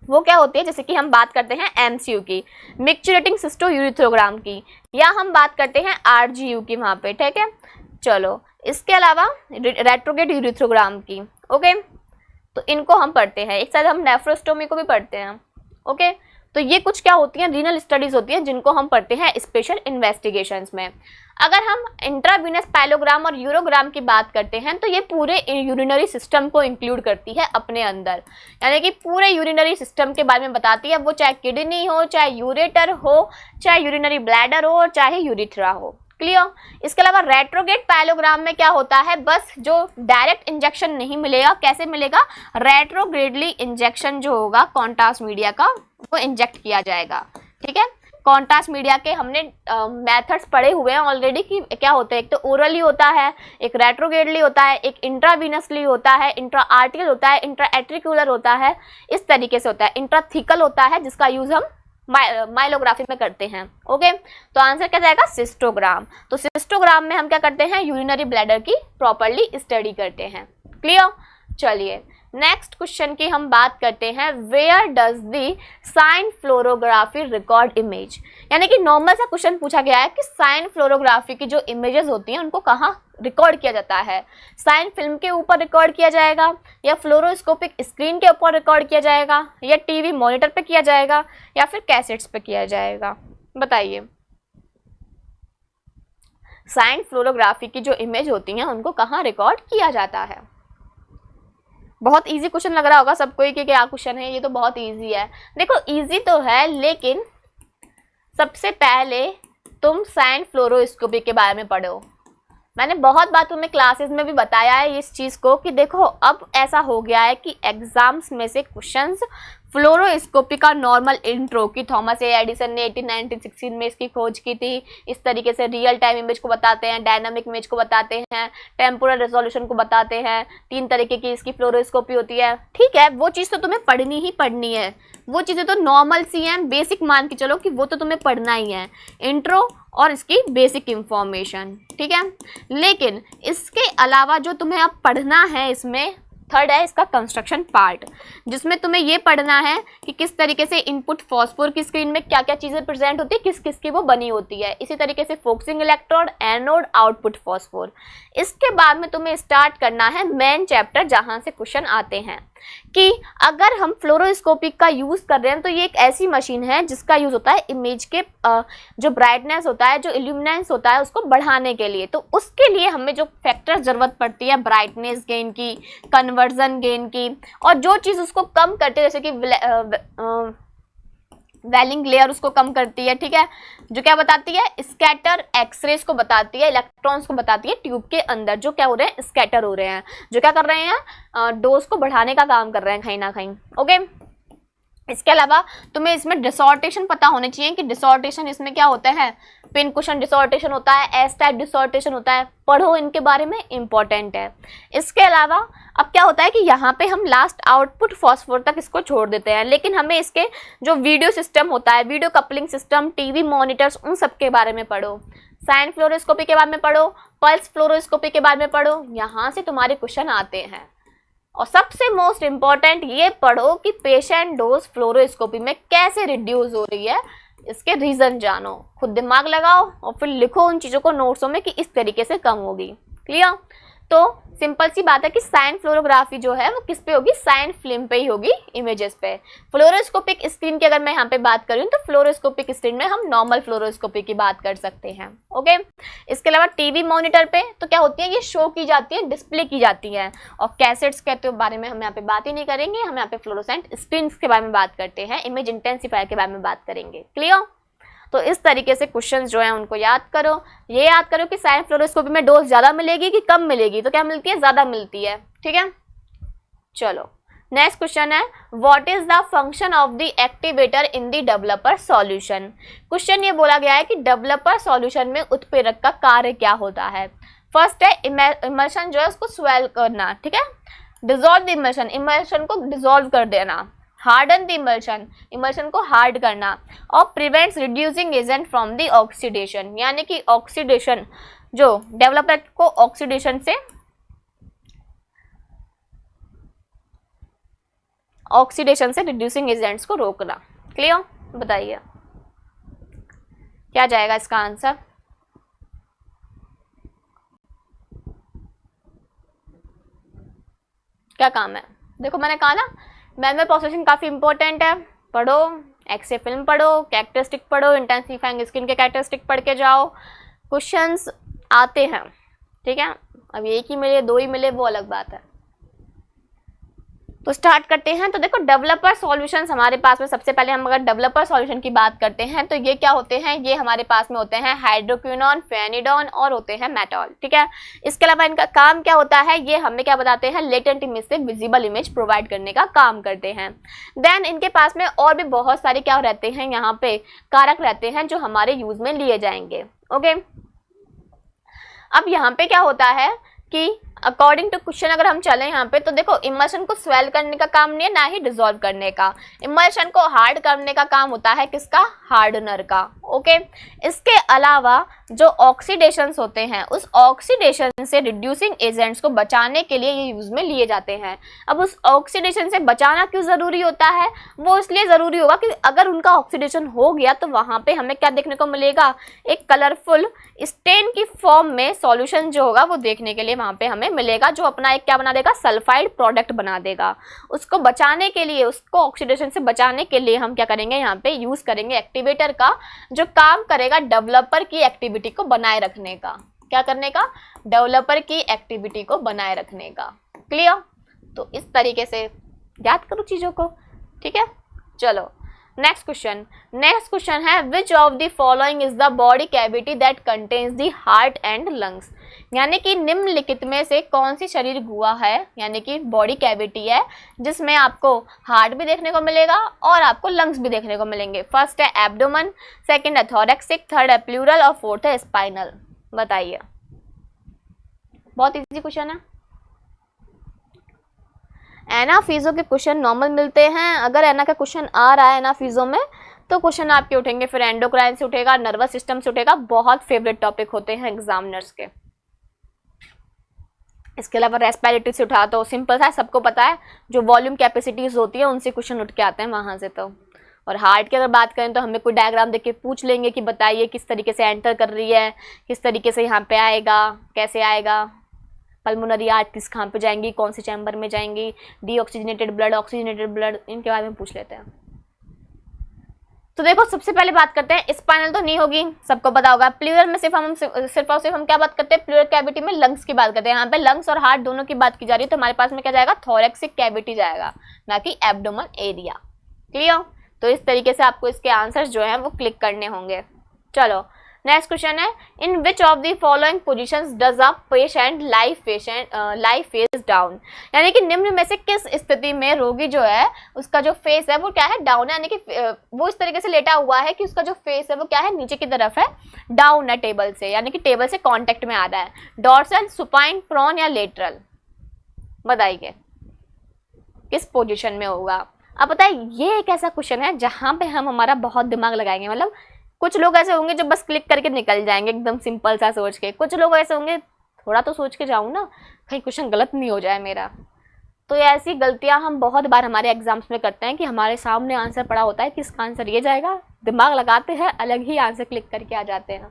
वो क्या होती है, जैसे कि हम बात करते हैं एमसीयू की, मिक्चुरेटिंग सिस्टो यूरिथ्रोग्राम की, या हम बात करते हैं आरजीयू की वहाँ पे, ठीक है। चलो इसके अलावा रेट्रोगेट यूरिथ्रोग्राम की, ओके, तो इनको हम पढ़ते हैं। एक साथ हम नेफ्रोस्टोमी को भी पढ़ते हैं, ओके। तो ये कुछ क्या होती हैं, रीनल स्टडीज होती हैं जिनको हम पढ़ते हैं स्पेशल इन्वेस्टिगेशंस में। अगर हम इंट्रावीनस पाइलोग्राम और यूरोग्राम की बात करते हैं तो ये पूरे यूरिनरी सिस्टम को इंक्लूड करती है अपने अंदर, यानी कि पूरे यूरिनरी सिस्टम के बारे में बताती है, वो चाहे किडनी हो, चाहे यूरेटर हो, चाहे यूरिनरी ब्लैडर हो, चाहे यूरिथ्रा हो। क्लियर। इसके अलावा रेट्रोगेट पाइलोग्राम में क्या होता है, बस जो डायरेक्ट इंजेक्शन नहीं मिलेगा, कैसे मिलेगा, रेट्रोग्रेडली इंजेक्शन जो होगा कॉन्ट्रास्ट मीडिया का वो इंजेक्ट किया जाएगा, ठीक है। कॉन्ट्रास्ट मीडिया के हमने मेथड्स पढ़े हुए हैं ऑलरेडी कि क्या होता है, एक तो ओरली होता है, एक रेट्रोग्रेडली होता है, एक इंट्रावीनसली होता है, इंट्रा आर्टिकल होता है, इंट्रा एट्रिकुलर होता है, इस तरीके से होता है, इंट्राथिकल होता है जिसका यूज हम माइलोग्राफी में करते हैं, ओके। तो आंसर क्या जाएगा, सिस्टोग्राम। तो सिस्टोग्राम में हम क्या करते हैं, यूरिनरी ब्लैडर की प्रॉपर्ली स्टडी करते हैं। क्लियर। चलिए नेक्स्ट क्वेश्चन की हम बात करते हैं, where does the sign fluorography record image. यानी कि नॉर्मल सा क्वेश्चन पूछा गया है कि साइन फ्लोरोग्राफी की जो इमेजेस होती हैं उनको कहाँ रिकॉर्ड किया जाता है, साइन फिल्म के ऊपर रिकॉर्ड किया जाएगा, या फ्लोरोस्कोपिक स्क्रीन के ऊपर रिकॉर्ड किया जाएगा, या टीवी मॉनिटर पे किया जाएगा, या फिर कैसेट्स पे किया जाएगा। बताइए, साइन फ्लोरोग्राफी की जो इमेज होती हैं उनको कहाँ रिकॉर्ड किया जाता है। बहुत इजी क्वेश्चन लग रहा होगा सबको कि क्या क्वेश्चन है, ये तो बहुत इजी है। देखो इजी तो है, लेकिन सबसे पहले तुम साइन फ्लोरोस्कोपी के बारे में पढ़ो। मैंने बहुत बार तुम्हें क्लासेस में भी बताया है इस चीज़ को कि देखो अब ऐसा हो गया है कि एग्जाम्स में से क्वेश्चंस फ्लोरोस्कोपी का नॉर्मल इंट्रो की थॉमस ए एडिसन ने 1916 में इसकी खोज की थी, इस तरीके से रियल टाइम इमेज को बताते हैं, डायनामिक इमेज को बताते हैं, टेम्पोरल रेजोल्यूशन को बताते हैं, 3 तरीके की इसकी फ्लोरोस्कोपी होती है। ठीक है, वो चीज़ तो तुम्हें पढ़नी ही पढ़नी है, वो चीज़ें तो नॉर्मल सी हैं, बेसिक मान के चलो कि वो तो तुम्हें पढ़ना ही है, इंट्रो और इसकी बेसिक इंफॉर्मेशन। ठीक है, लेकिन इसके अलावा जो तुम्हें अब पढ़ना है, इसमें थर्ड है इसका कंस्ट्रक्शन पार्ट, जिसमें तुम्हें ये पढ़ना है कि किस तरीके से इनपुट फॉस्फोर की स्क्रीन में क्या क्या चीज़ें प्रेजेंट होती है, किस किस की वो बनी होती है, इसी तरीके से focusing electrode, anode, output phosphor. इसके बाद में तुम्हें स्टार्ट करना है मेन चैप्टर, जहाँ से क्वेश्चन आते हैं कि अगर हम फ्लोरोस्कोपी का यूज़ कर रहे हैं तो ये एक ऐसी मशीन है जिसका यूज़ होता है इमेज के जो ब्राइटनेस होता है, जो इल्यूमिनेंस होता है, उसको बढ़ाने के लिए। तो उसके लिए हमें जो फैक्टर ज़रूरत पड़ती है, ब्राइटनेस गेन की, कन्वर्जन गेन की, और जो चीज़ उसको कम करते हैं, जैसे कि वेलिंग लेयर उसको कम करती है। ठीक है, जो क्या बताती है, स्कैटर एक्सरेज को बताती है, इलेक्ट्रॉन्स को बताती है ट्यूब के अंदर जो क्या हो रहे हैं, स्कैटर हो रहे हैं, जो क्या कर रहे हैं, डोज को बढ़ाने का काम कर रहे हैं कहीं ना कहीं। ओके, इसके अलावा तुम्हें इसमें डिसऑर्टेशन पता होने चाहिए कि डिसऑर्टेशन इसमें क्या होता है, पिन कुशन डिसऑर्टेशन होता है, एस टाइप डिसऑर्टेशन होता है, पढ़ो इनके बारे में, इंपॉर्टेंट है। इसके अलावा अब क्या होता है कि यहाँ पे हम लास्ट आउटपुट फॉस्फोर तक इसको छोड़ देते हैं, लेकिन हमें इसके जो वीडियो सिस्टम होता है, video coupling system, TV monitors, उन सब के बारे में पढ़ो, साइन फ्लोरोस्कोपी के बारे में पढ़ो, पल्स फ्लोरोस्कोपी के बारे में पढ़ो, यहाँ से तुम्हारे क्वेश्चन आते हैं। और सबसे मोस्ट इम्पॉर्टेंट ये पढ़ो कि पेशेंट डोज फ्लोरोस्कोपी में कैसे रिड्यूस हो रही है, इसके रीजन जानो, खुद दिमाग लगाओ और फिर लिखो उन चीज़ों को नोट्सों में कि इस तरीके से कम होगी। क्लियर? तो सिंपल सी बात है कि साइन फ्लोरोग्राफी जो है वो किस पे होगी, साइन फिल्म पे ही होगी, इमेजेस पे। फ्लोरोस्कोपिक स्क्रीन की अगर मैं यहाँ पे बात करूँ तो फ्लोरोस्कोपिक स्क्रीन में हम नॉर्मल फ्लोरोस्कोपी की बात कर सकते हैं। ओके, इसके अलावा टीवी मॉनिटर पे तो क्या होती है, ये शो की जाती है, डिस्प्ले की जाती है, और कैसेट्स के बारे में हम यहाँ पे बात ही नहीं करेंगे, हम यहाँ पे फ्लोरोसेंट स्क्रीन के बारे में बात करते हैं, इमेज इंटेंसिफायर के बारे में बात करेंगे। क्लियर? तो इस तरीके से क्वेश्चंस जो हैं उनको याद करो। ये याद करो कि साइन फ्लोरोस्कोपी में डोज ज़्यादा मिलेगी कि कम मिलेगी, तो क्या मिलती है, ज़्यादा मिलती है। ठीक है, चलो नेक्स्ट क्वेश्चन है, what is the function of the activator in the developer solution. Question ये बोला गया है कि डेवलपर सॉल्यूशन में उत्प्रेरक का कार्य क्या होता है। फर्स्ट है इमल्शन जो है उसको स्वेल करना, ठीक है, डिजोल्व द इमल्शन, इमल्शन को डिजोल्व कर देना, हार्डन द इमल्शन, इमल्शन को हार्ड करना, और prevents reducing agent from the oxidation, यानी कि ऑक्सीडेशन, जो डेवलपर को ऑक्सीडेशन से रिड्यूसिंग एजेंट्स को रोकना। क्लियर? बताइए क्या जाएगा इसका आंसर। क्या काम है, देखो मैंने कहा ना मैनुअल प्रोसेसिंग काफ़ी इंपॉर्टेंट है, पढ़ो, एक्सरे फिल्म पढ़ो, कैरेक्टरिस्टिक पढ़ो, इंटेंसिफाइंग स्क्रीन के कैरेक्टरिस्टिक पढ़ के जाओ, क्वेश्चंस आते हैं। ठीक है, अब एक ही मिले, 2 ही मिले, वो अलग बात है। तो स्टार्ट करते हैं। तो देखो डेवलपर सॉल्यूशंस हमारे पास में, सबसे पहले हम अगर डेवलपर सॉल्यूशन की बात करते हैं तो ये क्या होते हैं, ये हमारे पास में होते हैं हाइड्रोक्विनोन, फेनिडोन और होते हैं मेटॉल। ठीक है, इसके अलावा इनका काम क्या होता है, ये हमें क्या बताते हैं, लेटेंट इमेज से विजिबल इमेज प्रोवाइड करने का काम करते हैं। देन इनके पास में और भी बहुत सारे क्या रहते हैं, यहाँ पे कारक रहते हैं जो हमारे यूज में लिए जाएंगे। ओके, अब यहाँ पे क्या होता है कि अकॉर्डिंग टू क्वेश्चन अगर हम चलें यहाँ पे, तो देखो इमल्शन को स्वेल करने का काम नहीं है, ना ही डिसॉल्व करने का। इमल्शन को हार्ड करने का काम होता है किसका, हार्डनर का। ओके, इसके अलावा जो ऑक्सीडेशंस होते हैं, उस ऑक्सीडेशन से रिड्यूसिंग एजेंट्स को बचाने के लिए ये यूज में लिए जाते हैं। अब उस ऑक्सीडेशन से बचाना क्यों ज़रूरी होता है, वो इसलिए ज़रूरी होगा कि अगर उनका ऑक्सीडेशन हो गया तो वहाँ पे हमें क्या देखने को मिलेगा, एक कलरफुल स्टेन की फॉर्म में सॉल्यूशन जो होगा वो देखने के लिए वहाँ पे हमें मिलेगा, जो अपना एक क्या बना देगा, सल्फाइड प्रोडक्ट बना देगा। उसको बचाने के लिए, उसको ऑक्सीडेशन से बचाने के लिए हम क्या करेंगे, यहाँ पे यूज करेंगे एक्टिवेटर का, जो काम करेगा डेवलपर की एक्टिविटी को बनाए रखने का। क्या करने का, डेवलपर की एक्टिविटी को बनाए रखने का। क्लियर? तो इस तरीके से याद करो चीज़ों को, ठीक है। चलो नेक्स्ट क्वेश्चन है which of the following is the body cavity that contains the heart and lungs, यानी कि निम्नलिखित में से कौन सी शरीर गुहा है, यानी कि बॉडी कैविटी है जिसमें आपको हार्ट भी देखने को मिलेगा और आपको लंग्स भी देखने को मिलेंगे। फर्स्ट है एब्डोमन, सेकंड है थोरैक्सिक, थर्ड है प्लूरल और फोर्थ है स्पाइनल। बताइए, बहुत इजी क्वेश्चन है। एना फीजो के क्वेश्चन नॉर्मल मिलते हैं, अगर एना का क्वेश्चन आ रहा है एना फीजो में तो क्वेश्चन आपके उठेंगे, फिर एंडोक्राइन से उठेगा, नर्वस सिस्टम से उठेगा, बहुत फेवरेट टॉपिक होते हैं एग्जामिनर्स के। इसके अलावा रेस्पिरेटरी से उठा तो सिंपल सा सबको पता है, जो वॉल्यूम कैपेसिटीज होती है उनसे क्वेश्चन उठ के आते हैं वहां से। तो और हार्ट की अगर बात करें तो हमें कोई डायग्राम देख के पूछ लेंगे कि बताइए किस तरीके से एंटर कर रही है, किस तरीके से यहाँ पे आएगा, कैसे आएगा, पल्मोनरी आर्टरीज कहाँ पे जाएंगी, कौन से चैम्बर में जाएंगी, डीऑक्सीजनेटेड ब्लड, ऑक्सीजनेटेड ब्लड, इनके बारे में पूछ लेते हैं। तो देखो सबसे पहले बात करते हैं, स्पाइनल तो नहीं होगी, सबको पता होगा। प्लूरल में सिर्फ और सिर्फ हम क्या बात करते हैं, प्लूरल कैविटी में लंग्स की बात करते हैं। यहाँ पे लंग्स और हार्ट दोनों की बात की जा रही है, तो हमारे पास में क्या जाएगा, थोरैक्सिक कैविटी जाएगा, ना कि एब्डोमन एरिया। क्लियर? तो इस तरीके से आपको इसके आंसर्स जो है वो क्लिक करने होंगे। चलो नेक्स्ट क्वेश्चन है, in which of the following positions does a patient lie face down, यानी कि निम्न में से किस स्थिति में रोगी जो है उसका जो फेस है वो क्या है, डाउन है, यानी कि वो इस तरीके से लेटा हुआ है कि उसका जो फेस है वो क्या है, नीचे की तरफ है, डाउन है टेबल से, यानी कि टेबल से कांटेक्ट में आ रहा है। डॉर्सल, सुपाइन, प्रोन या लेटरल, बताइए किस पोजीशन में होगा। अब पता है ये एक ऐसा क्वेश्चन है जहां पे हम हमारा बहुत दिमाग लगाएंगे, मतलब कुछ लोग ऐसे होंगे जो बस क्लिक करके निकल जाएंगे एकदम सिंपल सा सोच के, कुछ लोग ऐसे होंगे थोड़ा तो सोच के जाऊँ ना, कहीं क्वेश्चन गलत नहीं हो जाए मेरा। तो ऐसी गलतियां हम बहुत बार हमारे एग्जाम्स में करते हैं कि हमारे सामने आंसर पड़ा होता है कि इसका आंसर ये जाएगा, दिमाग लगाते हैं अलग ही आंसर क्लिक करके आ जाते हैं।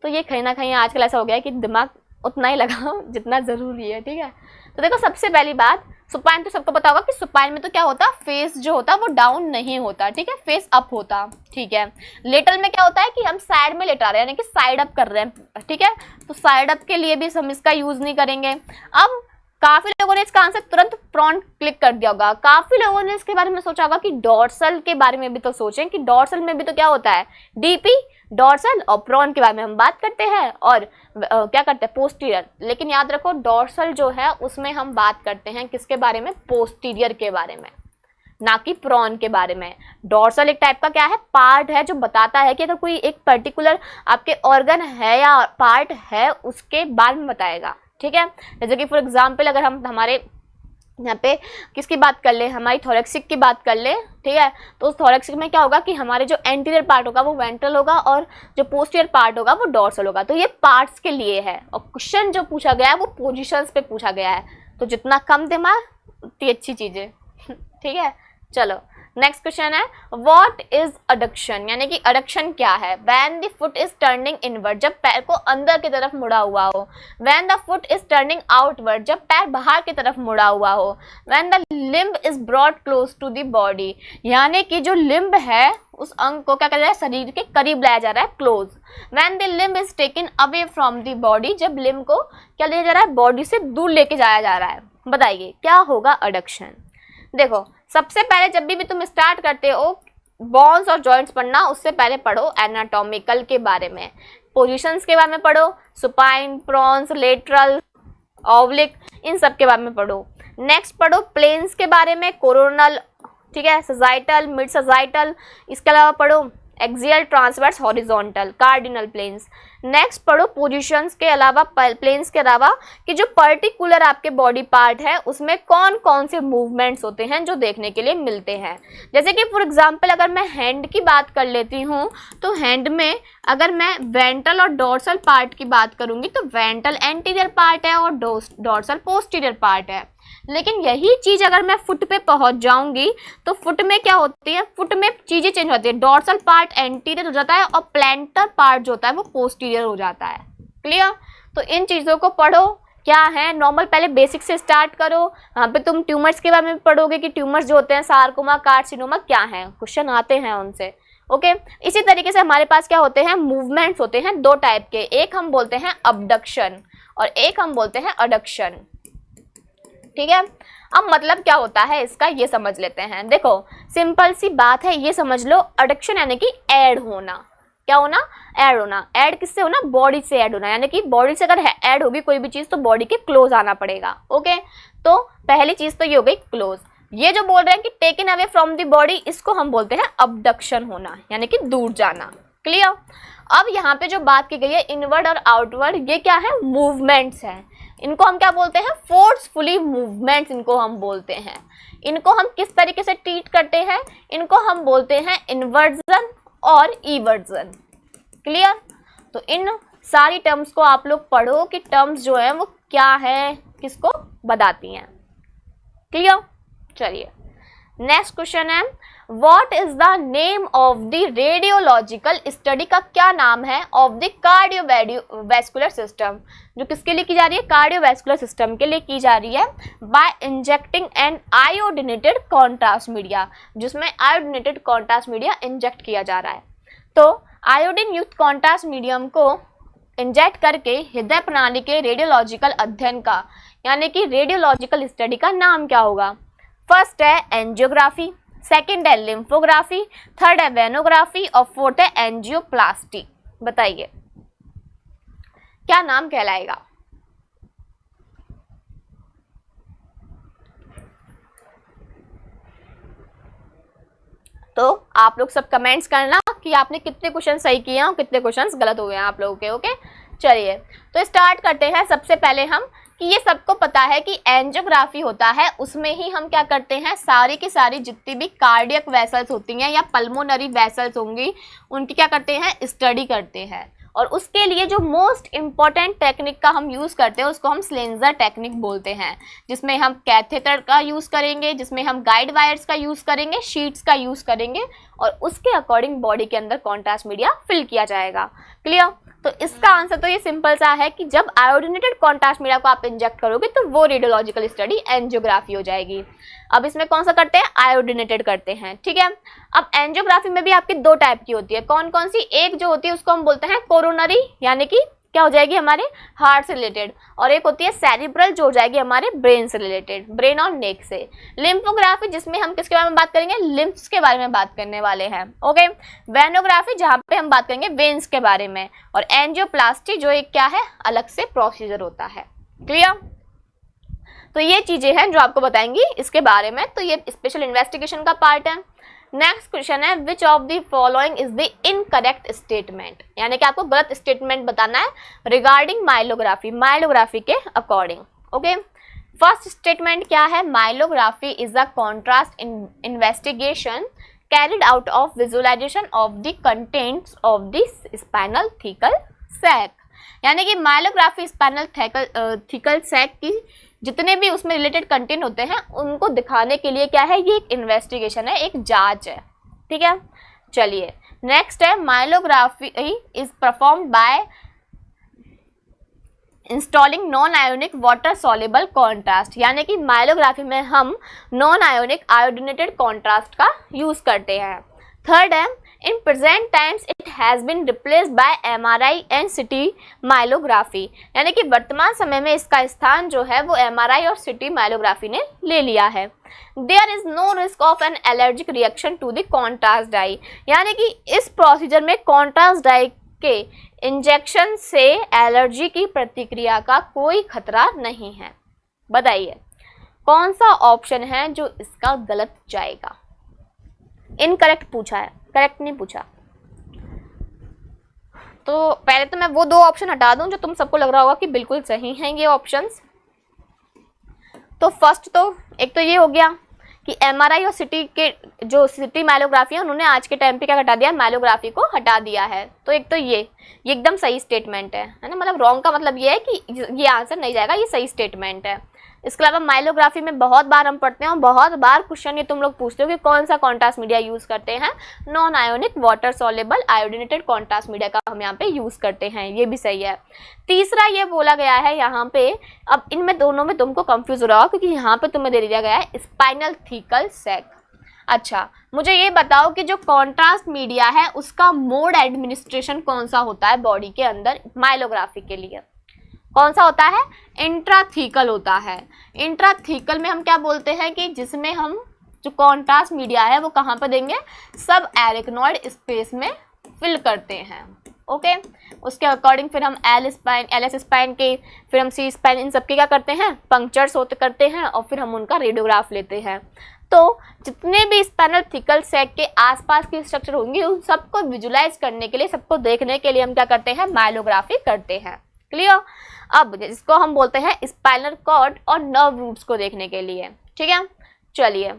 तो ये कहीं ना कहीं आजकल ऐसा हो गया है कि दिमाग उतना ही लगाओ जितना ज़रूरी है, ठीक है। तो देखो सबसे पहली बात, सुपाइन तो सबको पता होगा कि सुपाइन में तो क्या होता है, फेस जो होता है वो डाउन नहीं होता, ठीक है, फेस अप होता, ठीक है। लेटरल में क्या होता है कि हम साइड में लेटा रहे हैं, यानी कि साइड अप कर रहे हैं, ठीक है, तो साइड अप के लिए भी हम इसका यूज नहीं करेंगे। अब काफी लोगों ने इसका आंसर तुरंत प्रॉन क्लिक कर दिया होगा, काफी लोगों ने इसके बारे में सोचा होगा कि डॉर्सल के बारे में भी तो सोचें कि डॉर्सल में भी तो क्या होता है, डीपी, डॉर्सल और प्रॉन के बारे में हम बात करते हैं, और क्या करते हैं, पोस्टीरियर। लेकिन याद रखो डॉर्सल जो है उसमें हम बात करते हैं किसके बारे में, पोस्टीरियर के बारे में, ना कि प्रॉन के बारे में। डॉर्सल एक टाइप का क्या है, पार्ट है जो बताता है कि अगर कोई एक पर्टिकुलर आपके ऑर्गन है या पार्ट है उसके बारे में बताएगा, ठीक है। जैसे कि फॉर एग्जाम्पल अगर हम हमारे यहाँ पे किसकी बात कर ले, हमारी थोरैक्सिक की बात कर ले, ठीक है, तो उस थोरैक्सिक में क्या होगा कि हमारे जो एंटीरियर पार्ट होगा वो वेंट्रल होगा और जो पोस्टीरियर पार्ट होगा वो डॉर्सल होगा। तो ये पार्ट्स के लिए है, और क्वेश्चन जो पूछा गया है वो पोजीशंस पे पूछा गया है, तो जितना कम दिमाग उतनी अच्छी चीज़ें, ठीक है। चलो नेक्स्ट क्वेश्चन है, व्हाट इज अडक्शन, यानी कि अडक्शन क्या है। When the foot is turning inward, जब पैर को अंदर की तरफ मुड़ा हुआ हो। When the foot is turning outward, जब पैर बाहर की तरफ मुड़ा हुआ हो। When the limb is brought close to the body, यानी कि जो लिम्ब है उस अंग को क्या कर रहा है, शरीर के करीब लाया जा रहा है, close. When the limb is taken away from the body, जब लिम्ब को क्या लिया जा रहा है, बॉडी से दूर लेके जाया जा रहा है। बताइए क्या होगा अडक्शन। देखो सबसे पहले जब भी तुम स्टार्ट करते हो बोन्स और जॉइंट्स पढ़ना, उससे पहले पढ़ो एनाटॉमिकल के बारे में, पोजीशंस के बारे में पढ़ो, सुपाइन, प्रॉन्स, लेटरल, ऑब्लिक, इन सब के बारे में पढ़ो। नेक्स्ट पढ़ो प्लेन्स के बारे में, कोरोनल, ठीक है, सजाइटल, मिड सजाइटल, इसके अलावा पढ़ो axial, transverse, horizontal, cardinal planes. Next पढ़ो पोजीशंस के अलावा, प्लेन्स के अलावा कि जो पर्टिकुलर आपके बॉडी पार्ट है उसमें कौन कौन से मूवमेंट्स होते हैं जो देखने के लिए मिलते हैं। जैसे कि फॉर एग्जांपल अगर मैं हैंड की बात कर लेती हूँ तो हैंड में अगर मैं वेंट्रल और डॉर्सल पार्ट की बात करूँगी तो वेंट्रल एंटीरियर पार्ट है और डॉर्सल पोस्टीरियर पार्ट है। लेकिन यही चीज अगर मैं फुट पे पहुंच जाऊंगी तो फुट में क्या होती है, फुट में चीजें चेंज होती है, डॉर्सल पार्ट एंटीरियर हो जाता है और प्लैंटर पार्ट जो होता है वो पोस्टीरियर हो जाता है। क्लियर? तो इन चीजों को पढ़ो क्या है, नॉर्मल पहले बेसिक से स्टार्ट करो। वहाँ पे तुम ट्यूमर्स के बारे में पढ़ोगे कि ट्यूमर्स जो होते हैं सार्कोमा, कार्सिनोमा क्या है, क्वेश्चन आते हैं उनसे। ओके इसी तरीके से हमारे पास क्या होते हैं, मूवमेंट्स होते हैं दो टाइप के, एक हम बोलते हैं अबडक्शन और एक हम बोलते हैं अडक्शन। ठीक है। अब मतलब क्या होता है इसका ये समझ लेते हैं। देखो सिंपल सी बात है, ये समझ लो एडक्शन यानी कि ऐड होना। क्या होना? ऐड होना। ऐड किससे होना? बॉडी से ऐड होना, यानी कि बॉडी से अगर ऐड होगी कोई भी चीज तो बॉडी के क्लोज आना पड़ेगा। ओके, तो पहली चीज तो ये हो गई क्लोज। ये जो बोल रहे हैं कि taken away from the body, इसको हम बोलते हैं अबडक्शन होना, यानी कि दूर जाना। क्लियर? अब यहाँ पे जो बात की गई है इनवर्ड और आउटवर्ड, ये क्या है? मूवमेंट्स है। इनको हम क्या बोलते हैं? फोर्सफुली मूवमेंट्स इनको हम बोलते हैं। इनको हम किस तरीके से ट्रीट करते हैं? इनको हम बोलते हैं इन्वर्जन और इवर्जन। क्लियर? तो इन सारी टर्म्स को आप लोग पढ़ो कि टर्म्स जो है वो क्या है, किसको बताती हैं। क्लियर? चलिए नेक्स्ट क्वेश्चन है, what is the name of the radiological study, का क्या नाम है, ऑफ द कार्डियोवैस्कुलर सिस्टम, जो किसके लिए की जा रही है? कार्डियोवैस्कुलर सिस्टम के लिए की जा रही है। By injecting an iodinated contrast media, जिसमें आयोडिनेटेड कॉन्ट्रास्ट मीडिया इंजेक्ट किया जा रहा है। तो आयोडीन युक्त कॉन्ट्रास्ट मीडियम को इंजेक्ट करके हृदय प्रणाली के रेडियोलॉजिकल अध्ययन का, यानी कि रेडियोलॉजिकल स्टडी का नाम क्या होगा? फर्स्ट है एंजियोग्राफी, सेकंड है लिम्फोग्राफी, थर्ड है वेनोग्राफी और फोर्थ है एंजियोप्लास्टी। बताइए क्या नाम कहलाएगा? तो आप लोग सब कमेंट्स करना कि आपने कितने क्वेश्चन सही किए हैं और कितने क्वेश्चंस गलत हुए हैं आप लोगों के। ओके, चलिए तो स्टार्ट करते हैं। सबसे पहले हम कि ये सबको पता है कि एंजियोग्राफी होता है, उसमें ही हम क्या करते हैं, सारी की सारी जितनी भी कार्डियक वेसल्स होती हैं या पल्मोनरी वेसल्स होंगी उनकी क्या करते हैं? स्टडी करते हैं। और उसके लिए जो मोस्ट इम्पॉर्टेंट टेक्निक का हम यूज़ करते हैं उसको हम स्लेंजर टेक्निक बोलते हैं, जिसमें हम कैथेटर का यूज़ करेंगे, जिसमें हम गाइड वायर्स का यूज़ करेंगे, शीट्स का यूज़ करेंगे और उसके अकॉर्डिंग बॉडी के अंदर कॉन्ट्रास्ट मीडिया फिल किया जाएगा। क्लियर? तो इसका आंसर तो ये सिंपल सा है कि जब आयोडिनेटेड कॉन्ट्रास्ट मीडिया को आप इंजेक्ट करोगे तो वो रेडियोलॉजिकल स्टडी एंजियोग्राफी हो जाएगी। अब इसमें कौन सा करते हैं? आयोडिनेटेड करते हैं। ठीक है, अब एंजियोग्राफी में भी आपकी दो टाइप की होती है। कौन कौन सी? एक जो होती है उसको हम बोलते हैं कोरोनरी, यानी कि क्या हो जाएगी हमारे हार्ट से रिलेटेड, और एक होती है सेरिब्रल जो हो जाएगी हमारे ब्रेन से रिलेटेड, ब्रेन और नेक से। लिम्फोग्राफी जिसमें हम किसके बारे में बात करेंगे? लिम्फ्स के बारे में बात करने वाले हैं। ओके, वेनोग्राफी जहाँ पे हम बात करेंगे वेन्स के बारे में, और एंजियोप्लास्टी जो एक क्या है अलग से प्रोसीजर होता है। क्लियर? तो ये चीजें हैं जो आपको बताएंगी इसके बारे में, तो ये स्पेशल इन्वेस्टिगेशन का पार्ट है। नेक्स्ट क्वेश्चन है, which of the following is the incorrect statement, यानी कि आपको गलत स्टेटमेंट बताना है रिगार्डिंग माइलोग्राफी, माइलोग्राफी के अकॉर्डिंग। ओके, फर्स्ट स्टेटमेंट क्या है? Myelography is a contrast investigation carried out of visualization of the contents of the spinal thecal sac, यानी कि माइलोग्राफी स्पाइनल थिकल सैक की जितने भी उसमें रिलेटेड कंटेंट होते हैं उनको दिखाने के लिए क्या है? ये एक इन्वेस्टिगेशन है, एक जांच है। ठीक है, चलिए नेक्स्ट है, myelography is performed by installing non ionic water soluble contrast, यानी कि माइलोग्राफी में हम नॉन आयोनिक आयोडिनेटेड कॉन्ट्रास्ट का यूज करते हैं। थर्ड है, in present times it has been replaced by MRI and CT myelography, यानी कि वर्तमान समय में इसका स्थान जो है वो MRI और CT माइलोग्राफी ने ले लिया है। There is no risk of an allergic reaction to the contrast dye, यानी कि इस प्रोसीजर में कॉन्ट्रास्ट डाई के इंजेक्शन से एलर्जी की प्रतिक्रिया का कोई खतरा नहीं है। बताइए कौन सा ऑप्शन है जो इसका गलत जाएगा? इनकरेक्ट पूछा है, करेक्ट नहीं पूछा। तो पहले तो मैं वो दो ऑप्शन हटा दूं जो तुम सबको लग रहा होगा कि बिल्कुल सही हैं ये ऑप्शंस। तो फर्स्ट तो एक तो ये हो गया कि MRI और CT के जो CT माइलोग्राफी है उन्होंने आज के टाइम पे क्या हटा दिया? माइलोग्राफी को हटा दिया है। तो एक तो ये एकदम सही स्टेटमेंट है ना, मतलब रॉन्ग का मतलब ये है कि ये आंसर नहीं जाएगा, ये सही स्टेटमेंट है। इसके अलावा माइलोग्राफी में बहुत बार हम पढ़ते हैं और बहुत बार क्वेश्चन ये तुम लोग पूछते हो कि कौन सा कॉन्ट्रास्ट मीडिया यूज करते हैं? Non ionic water soluble iodinated contrast media का हम यहाँ पे यूज करते हैं, ये भी सही है। तीसरा ये बोला गया है यहाँ पे, अब इनमें दोनों में तुमको कंफ्यूज हो रहा हो क्योंकि यहाँ पे तुम्हें दे दिया गया है स्पाइनल थिकल सैक। अच्छा मुझे ये बताओ कि जो कॉन्ट्रास्ट मीडिया है उसका मोड एडमिनिस्ट्रेशन कौन सा होता है बॉडी के अंदर माइलोग्राफी के लिए? कौन सा होता है? इंट्राथीकल होता है। इंट्राथीकल में हम क्या बोलते हैं कि जिसमें हम जो कॉन्ट्रास्ट मीडिया है वो कहाँ पर देंगे? सब एरिकनॉइड स्पेस में फिल करते हैं। ओके, उसके अकॉर्डिंग फिर हम एल स्पाइन के, फिर हम सी स्पाइन, इन सबके क्या करते हैं? पंक्चर्स होते करते हैं और फिर हम उनका रेडियोग्राफ लेते हैं। तो जितने भी स्पाइनल थिकल सैक के आसपास की स्ट्रक्चर होंगी उन सबको विजुलाइज करने के लिए, सबको देखने के लिए हम क्या करते हैं? माइलोग्राफी करते हैं। क्लियर? अब जिसको हम बोलते हैं स्पाइनल कॉर्ड और नर्व रूट्स को देखने के लिए। ठीक है, चलिए।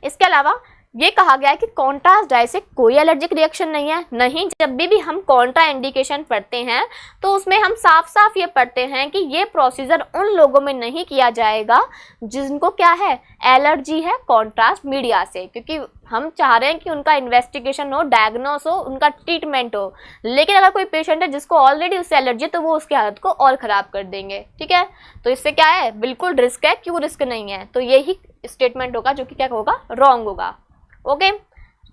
इसके अलावा ये कहा गया है कि कॉन्ट्रास्ट डाई से कोई एलर्जिक रिएक्शन नहीं है। नहीं, जब भी हम कॉन्ट्रा इंडिकेशन पढ़ते हैं तो उसमें हम साफ साफ ये पढ़ते हैं कि ये प्रोसीजर उन लोगों में नहीं किया जाएगा जिनको क्या है? एलर्जी है कॉन्ट्रास्ट मीडिया से, क्योंकि हम चाह रहे हैं कि उनका इन्वेस्टिगेशन हो, डायग्नोस हो, उनका ट्रीटमेंट हो। लेकिन अगर कोई पेशेंट है जिसको ऑलरेडी उससे एलर्जी है तो वो उसकी हालत को और ख़राब कर देंगे। ठीक है, तो इससे क्या है? बिल्कुल रिस्क है। क्यों रिस्क नहीं है? तो यही स्टेटमेंट होगा जो कि क्या होगा? रॉन्ग होगा। ओके,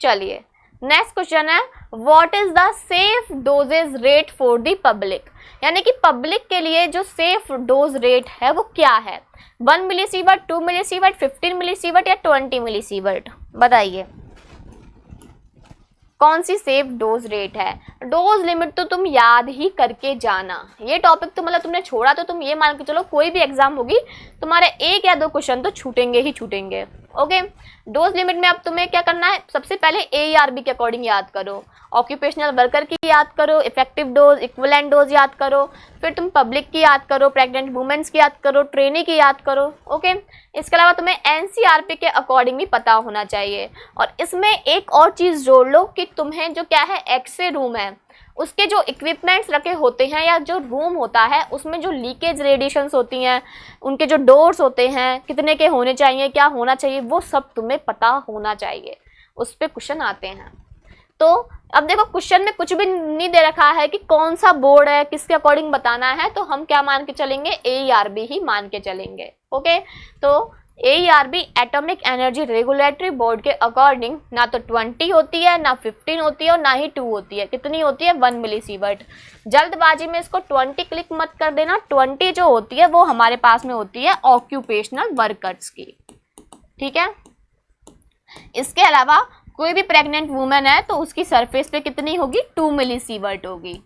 चलिए नेक्स्ट क्वेश्चन है, what is the safe dosage rate for the public? यानी कि पब्लिक के लिए जो सेफ डोज रेट है वो क्या है? 1 मिलीसीवर्ट, 2 मिलीसीवर्ट, 15 मिलीसीवर्ट या 20 मिलीसीवर्ट? बताइए कौन सी सेफ डोज रेट है? डोज लिमिट तो तुम याद ही करके जाना। ये टॉपिक तो मतलब तुमने छोड़ा तो तुम ये मान के चलो कोई भी एग्जाम होगी तुम्हारे 1 या 2 क्वेश्चन तो छूटेंगे ही छूटेंगे। ओके, डोज लिमिट में अब तुम्हें क्या करना है? सबसे पहले AERB के अकॉर्डिंग याद करो, ऑक्यूपेशनल वर्कर की याद करो, इफेक्टिव डोज, इक्विवेलेंट डोज याद करो, फिर तुम पब्लिक की याद करो, प्रेग्नेंट वुमेन्स की याद करो, ट्रेनी की याद करो। ओके, इसके अलावा तुम्हें NCRP के अकॉर्डिंग भी पता होना चाहिए। और इसमें एक और चीज़ जोड़ लो कि तुम्हें जो क्या है एक्सरे रूम है उसके जो इक्विपमेंट्स रखे होते हैं या जो रूम होता है उसमें जो लीकेज रेडिएशंस होती हैं, उनके जो डोर्स होते हैं कितने के होने चाहिए, क्या होना चाहिए, वो सब तुम्हें पता होना चाहिए। उस पर क्वेश्चन आते हैं। तो अब देखो क्वेश्चन में कुछ भी नहीं दे रखा है कि कौन सा बोर्ड है, किसके अकॉर्डिंग बताना है, तो हम क्या मान के चलेंगे? AERB ही मान के चलेंगे। ओके, तो AERB atomic energy regulatory board के अकॉर्डिंग ना तो 20 होती है, ना 15 होती है और ना ही 2 होती है। कितनी होती है? 1 मिलीसीवर्ट। जल्दबाजी में इसको 20 क्लिक मत कर देना। 20 जो होती है वो हमारे पास में होती है ऑक्यूपेशनल वर्कर्स की। ठीक है, इसके अलावा कोई भी प्रेग्नेंट वुमेन है तो उसकी सरफेस पे कितनी होगी? 2 मिलीसीवर्ट होगी।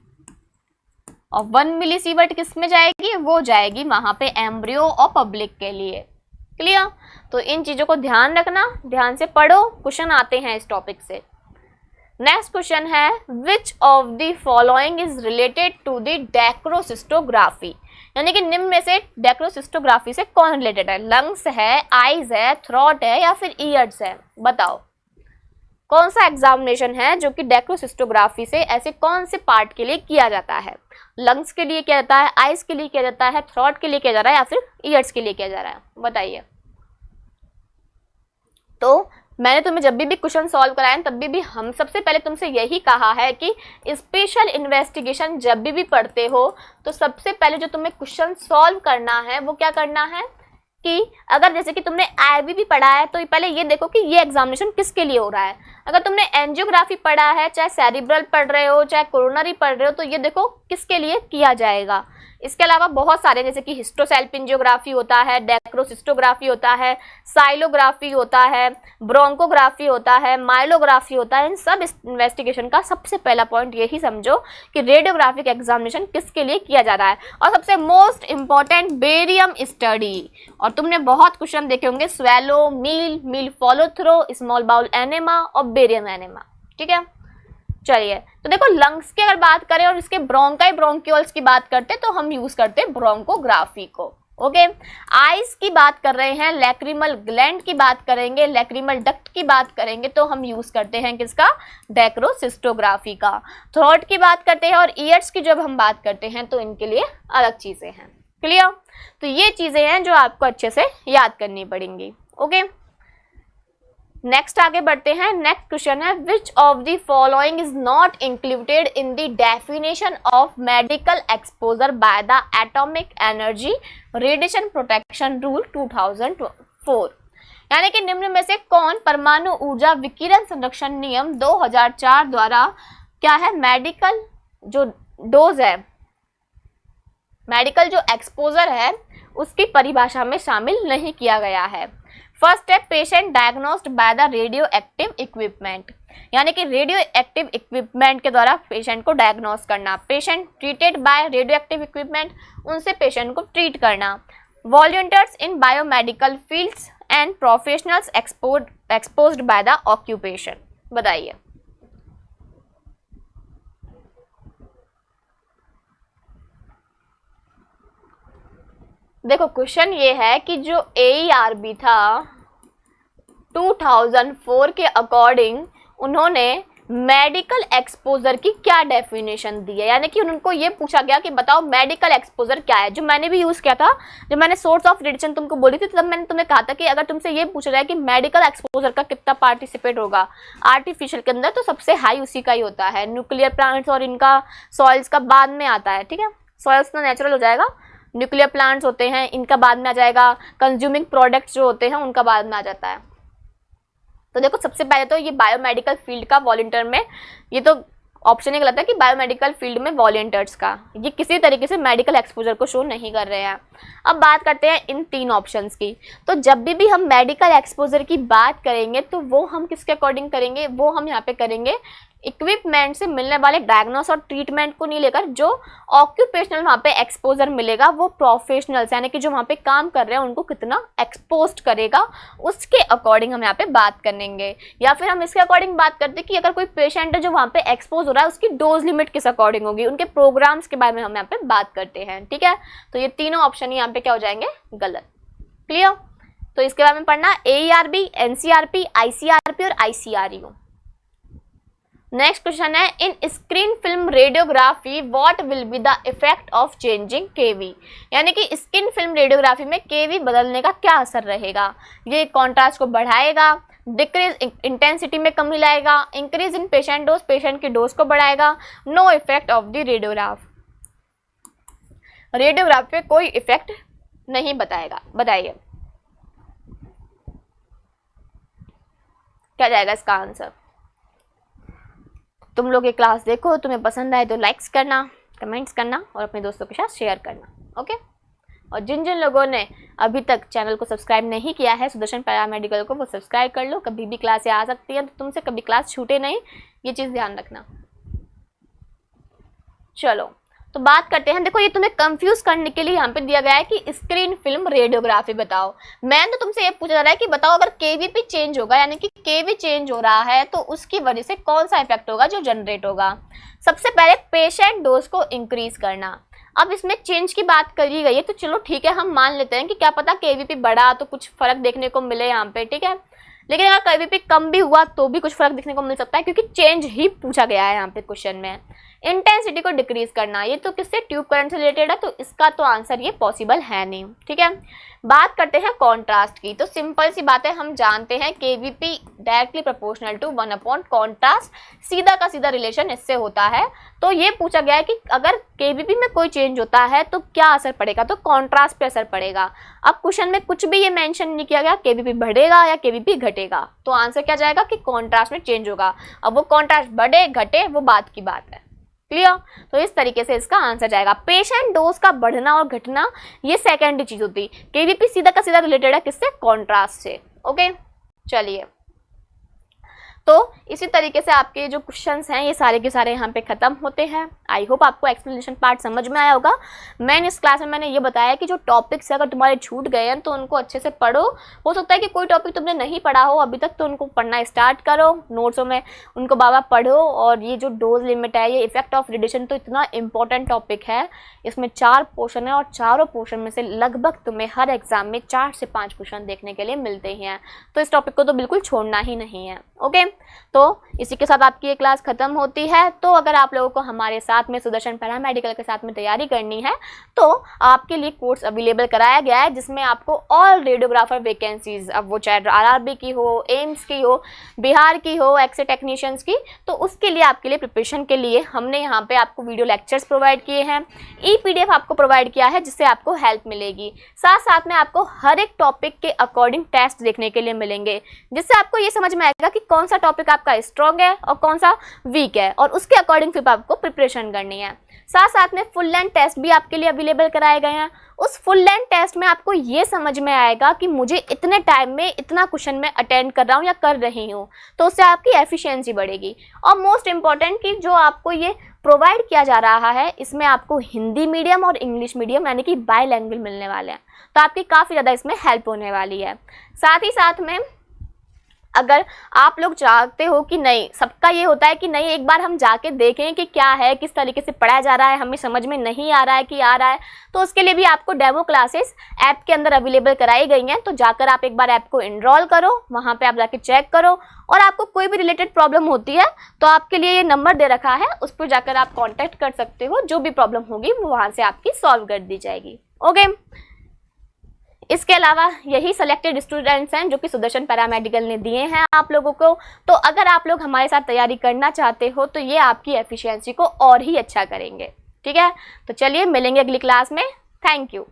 और 1 मिलीसीवर्ट किस में जाएगी? वो जाएगी वहां पे एम्ब्रियो और पब्लिक के लिए। क्लियर? तो इन चीजों को ध्यान रखना, ध्यान से पढ़ो, क्वेश्चन आते हैं इस टॉपिक से। नेक्स्ट क्वेश्चन है, which of the following is related to the dacryocystography? यानी कि निम्न में से डेक्रोसिस्टोग्राफी से कौन रिलेटेड है? लंग्स है, आईज है, थ्रोट है या फिर ईयर्स है? बताओ कौन सा एग्जामिनेशन है जो कि डेक्रोसिस्टोग्राफी से ऐसे कौन से पार्ट के लिए किया जाता है? लंग्स के लिए किया जाता है, आइज के लिए किया जाता है, थ्रोट के लिए किया जा रहा है या फिर ईयर्स के लिए किया जा रहा है? बताइए। तो मैंने तुम्हें जब भी क्वेश्चन सॉल्व कराए तब भी हम सबसे पहले तुमसे यही कहा है कि स्पेशल इन्वेस्टिगेशन जब भी पढ़ते हो तो सबसे पहले जो तुम्हें क्वेश्चन सॉल्व करना है वो क्या करना है कि अगर जैसे कि तुमने आईबी भी पढ़ा है तो पहले ये देखो कि ये एग्जामिनेशन किसके लिए हो रहा है। अगर तुमने एंजियोग्राफी पढ़ा है, चाहे सेरिब्रल पढ़ रहे हो, चाहे कोरोनरी पढ़ रहे हो, तो ये देखो किसके लिए किया जाएगा। इसके अलावा बहुत सारे जैसे कि हिस्टोसेल्पिंजियोग्राफी होता है, डेक्रोसिस्टोग्राफी होता है, साइलोग्राफी होता है, ब्रोंकोग्राफी होता है, माइलोग्राफी होता है। इन सब इन्वेस्टिगेशन का सबसे पहला पॉइंट यही समझो कि रेडियोग्राफिक एग्जामिनेशन किसके लिए किया जा रहा है। और सबसे मोस्ट इंपॉर्टेंट बेरियम स्टडी। और तुमने बहुत क्वेश्चन देखे होंगे, swallow, meal follow through, small bowel enema और बेरियम एनेमा। ठीक है, चलिए। तो देखो लंग्स की अगर बात करें और इसके ब्रोंकाई ब्रोंक्यूल्स की बात करते तो हम यूज करते हैं ब्रोंकोग्राफी को। ओके, आइज की बात कर रहे हैं, लैक्रिमल ग्लैंड की बात करेंगे, लैक्रिमल डक्ट की बात करेंगे तो हम यूज करते हैं किसका? डेक्रोसिस्टोग्राफी का। थ्रोट की बात करते हैं और ईयर्स की जब हम बात करते हैं तो इनके लिए अलग चीजें हैं। क्लियर? तो ये चीजें हैं जो आपको अच्छे से याद करनी पड़ेंगी। ओके, नेक्स्ट आगे बढ़ते हैं। नेक्स्ट क्वेश्चन है, which of the following is not included in the definition of medical exposure by the atomic energy radiation protection rule 2004? यानी कि निम्न में से कौन परमाणु ऊर्जा विकिरण संरक्षण नियम 2004 द्वारा क्या है मेडिकल जो डोज है मेडिकल जो एक्सपोजर है उसकी परिभाषा में शामिल नहीं किया गया है। फर्स्ट है patient diagnosed by the radio active equipment, यानी कि रेडियो एक्टिव इक्विपमेंट के द्वारा पेशेंट को डायग्नोस करना। Patient treated by radio active equipment, उनसे पेशेंट को ट्रीट करना। Volunteers in biomedical fields and professionals exposed by the occupation. बताइए। देखो क्वेश्चन ये है कि जो AERB था 2004 के अकॉर्डिंग उन्होंने मेडिकल एक्सपोजर की क्या डेफिनेशन दी है, यानी कि उनको ये पूछा गया कि बताओ मेडिकल एक्सपोजर क्या है। जो मैंने भी यूज़ किया था, जब मैंने सोर्स ऑफ रिडक्शन तुमको बोली थी, तब मैंने तुम्हें कहा था कि अगर तुमसे ये पूछा जाए कि मेडिकल एक्सपोजर का कितना पार्टिसिपेट होगा आर्टिफिशियल के अंदर, तो सबसे हाई उसी का ही होता है। न्यूक्लियर प्लांट्स और इनका सॉइल्स का बाद में आता है, ठीक है। सॉइल्स तो नेचुरल हो जाएगा, न्यूक्लियर प्लांट्स होते हैं इनका बाद में आ जाएगा, कंज्यूमिंग प्रोडक्ट्स जो होते हैं उनका बाद में आ जाता है। तो देखो सबसे पहले तो ये बायोमेडिकल फील्ड का वॉलंटियर में, ये तो ऑप्शन ही गलत है कि बायोमेडिकल फील्ड में वॉलंटियर्स का, ये किसी तरीके से मेडिकल एक्सपोजर को शो नहीं कर रहे हैं। अब बात करते हैं इन 3 ऑप्शंस की। तो जब भी हम मेडिकल एक्सपोजर की बात करेंगे तो वो हम किसके अकॉर्डिंग करेंगे, वो हम यहाँ पे करेंगे इक्विपमेंट से मिलने वाले डायग्नोस और ट्रीटमेंट को नहीं लेकर, जो ऑक्यूपेशनल वहाँ पे एक्सपोजर मिलेगा वो प्रोफेशनल्स यानी कि जो वहाँ पे काम कर रहे हैं उनको कितना एक्सपोज करेगा उसके अकॉर्डिंग हम यहाँ पे बात करेंगे। या फिर हम इसके अकॉर्डिंग बात करते हैं कि अगर कोई पेशेंट है जो वहाँ पे एक्सपोज हो रहा है उसकी डोज लिमिट किस अकॉर्डिंग होगी, उनके प्रोग्राम्स के बारे में हम यहाँ पे बात करते हैं, ठीक है। तो ये तीनों ऑप्शन यहाँ पे क्या हो जाएंगे, गलत। क्लियर। तो इसके बारे में पढ़ना AERB, NCRP, ICRP और ICRU। नेक्स्ट क्वेश्चन है इन screen film radiography what will be the effect of changing KV, यानी कि स्क्रीन फिल्म रेडियोग्राफी में KV बदलने का क्या असर रहेगा। ये कॉन्ट्रास्ट को बढ़ाएगा, डिक्रीज इंटेंसिटी में कमी लाएगा, increase in patient dose, patient की डोज को बढ़ाएगा, no effect of the radiograph, radiograph पे कोई इफेक्ट नहीं बताएगा। बताइए क्या जाएगा इसका आंसर। तुम लोग ये क्लास देखो, तुम्हें पसंद आए तो लाइक्स करना, कमेंट्स करना और अपने दोस्तों के साथ शेयर करना, ओके। और जिन जिन लोगों ने अभी तक चैनल को सब्सक्राइब नहीं किया है सुदर्शन पैरामेडिकल को, वो सब्सक्राइब कर लो। कभी भी क्लास आ सकती है तो तुमसे कभी क्लास छूटे नहीं, ये चीज़ ध्यान रखना। चलो तो बात करते हैं। देखो ये तुम्हें कंफ्यूज करने के लिए यहाँ पे दिया गया है कि स्क्रीन फिल्म रेडियोग्राफी बताओ। मैंने तो तुमसे ये पूछा जा रहा है कि बताओ अगर KVP चेंज होगा, यानी कि KV चेंज हो रहा है तो उसकी वजह से कौन सा इफेक्ट होगा जो जनरेट होगा। सबसे पहले पेशेंट डोज को इंक्रीज करना। अब इसमें चेंज की बात करी गई है तो चलो ठीक है, हम मान लेते हैं कि क्या पता KVP बढ़ा तो कुछ फर्क देखने को मिले यहाँ पे, ठीक है। लेकिन अगर KVP कम भी हुआ तो भी कुछ फर्क देखने को मिल सकता है, क्योंकि चेंज ही पूछा गया है यहाँ पे क्वेश्चन में। इंटेंसिटी को डिक्रीज करना, ये तो किससे, ट्यूब करंट से रिलेटेड है, तो इसका तो आंसर ये पॉसिबल है नहीं, ठीक है। बात करते हैं कॉन्ट्रास्ट की। तो सिंपल सी बात है, हम जानते हैं KVP directly proportional to 1 contrast, सीधा का सीधा रिलेशन इससे होता है। तो ये पूछा गया है कि अगर KVP में कोई चेंज होता है तो क्या असर पड़ेगा, तो कॉन्ट्रास्ट पे असर पड़ेगा। अब क्वेश्चन में कुछ भी ये मेंशन नहीं किया गया KVP बढ़ेगा या KVP घटेगा, तो आंसर क्या जाएगा कि कॉन्ट्रास्ट में चेंज होगा। अब वो कॉन्ट्रास्ट बढ़े घटे वो बात की बात है, क्लियर। तो इस तरीके से इसका आंसर जाएगा। पेशेंट डोज का बढ़ना और घटना ये सेकेंडरी चीज होती है, KVP सीधा का सीधा रिलेटेड है किससे, कॉन्ट्रास्ट से, ओके। चलिए तो इसी तरीके से आपके जो क्वेश्चंस हैं ये सारे के सारे यहाँ पे खत्म होते हैं। आई होप आपको एक्सप्लेनेशन पार्ट समझ में आया होगा। मैंने इस क्लास में मैंने ये बताया कि जो टॉपिक्स अगर तुम्हारे छूट गए हैं तो उनको अच्छे से पढ़ो। हो सकता है कि कोई टॉपिक तुमने नहीं पढ़ा हो अभी तक, तो उनको पढ़ना स्टार्ट करो, नोट्सों में उनको बाबा पढ़ो। और ये जो डोज लिमिट है, ये इफेक्ट ऑफ रेडिएशन, तो इतना इंपॉर्टेंट टॉपिक है। इसमें 4 पोर्शन है और चारों पोर्शन में से लगभग तुम्हें हर एग्जाम में 4 से 5 क्वेश्चन देखने के लिए मिलते हैं। तो इस टॉपिक को तो बिल्कुल छोड़ना ही नहीं है, ओके। तो इसी के साथ आपकी ये क्लास खत्म होती है। तो अगर आप लोगों को हमारे साथ में सुदर्शन पैरामेडिकल के साथ में तैयारी करनी है तो आपके लिए कोर्स अवेलेबल कराया गया है, जिसमें आपको ऑल रेडियोग्राफर वैकेंसीज, अब वो चाहे RRB की हो, एम्स की हो, बिहार की हो, एक्स-रे टेक्नीशियंस की, तो उसके लिए आपके लिए प्रिपरेशन के लिए हमने यहाँ पे आपको वीडियो लेक्चर्स प्रोवाइड किए हैं, PDF आपको प्रोवाइड किया है जिससे आपको हेल्प मिलेगी। साथ साथ में आपको हर एक टॉपिक के अकॉर्डिंग टेस्ट देखने के लिए मिलेंगे, जिससे आपको ये समझ में आएगा कि कौन सा टॉपिक आपका स्ट्रॉन्ग है और कौन सा वीक है, और उसके अकॉर्डिंग फिर आपको प्रिपरेशन करनी है। साथ साथ में फुल लेंथ टेस्ट भी आपके लिए अवेलेबल कराए गए हैं। उस फुल लेंथ टेस्ट में आपको ये समझ में आएगा कि मुझे इतने टाइम में इतना क्वेश्चन मैं अटेंड कर रहा हूँ या कर रही हूँ, तो उससे आपकी एफिशिएंसी बढ़ेगी। और मोस्ट इम्पॉर्टेंट कि जो आपको ये प्रोवाइड किया जा रहा है, इसमें आपको हिंदी मीडियम और इंग्लिश मीडियम यानी कि बाइलैंग्वेज मिलने वाले हैं, तो आपकी काफ़ी ज़्यादा इसमें हेल्प होने वाली है। साथ ही साथ में अगर आप लोग चाहते हो कि नहीं, सबका ये होता है कि नहीं एक बार हम जाके देखें कि क्या है, किस तरीके से पढ़ाया जा रहा है, हमें समझ में नहीं आ रहा है कि आ रहा है, तो उसके लिए भी आपको डेमो क्लासेस ऐप के अंदर अवेलेबल कराई गई हैं। तो जाकर आप एक बार ऐप को इनरोल करो, वहाँ पे आप जाके चेक करो, और आपको कोई भी रिलेटेड प्रॉब्लम होती है तो आपके लिए ये नंबर दे रखा है, उस पर जाकर आप कॉन्टैक्ट कर सकते हो। जो भी प्रॉब्लम होगी वो वहाँ से आपकी सॉल्व कर दी जाएगी। ओके, इसके अलावा यही सेलेक्टेड स्टूडेंट्स हैं जो कि सुदर्शन पैरामेडिकल ने दिए हैं आप लोगों को। तो अगर आप लोग हमारे साथ तैयारी करना चाहते हो तो ये आपकी एफिशिएंसी को और ही अच्छा करेंगे। ठीक है, तो चलिए मिलेंगे अगली क्लास में। Thank you.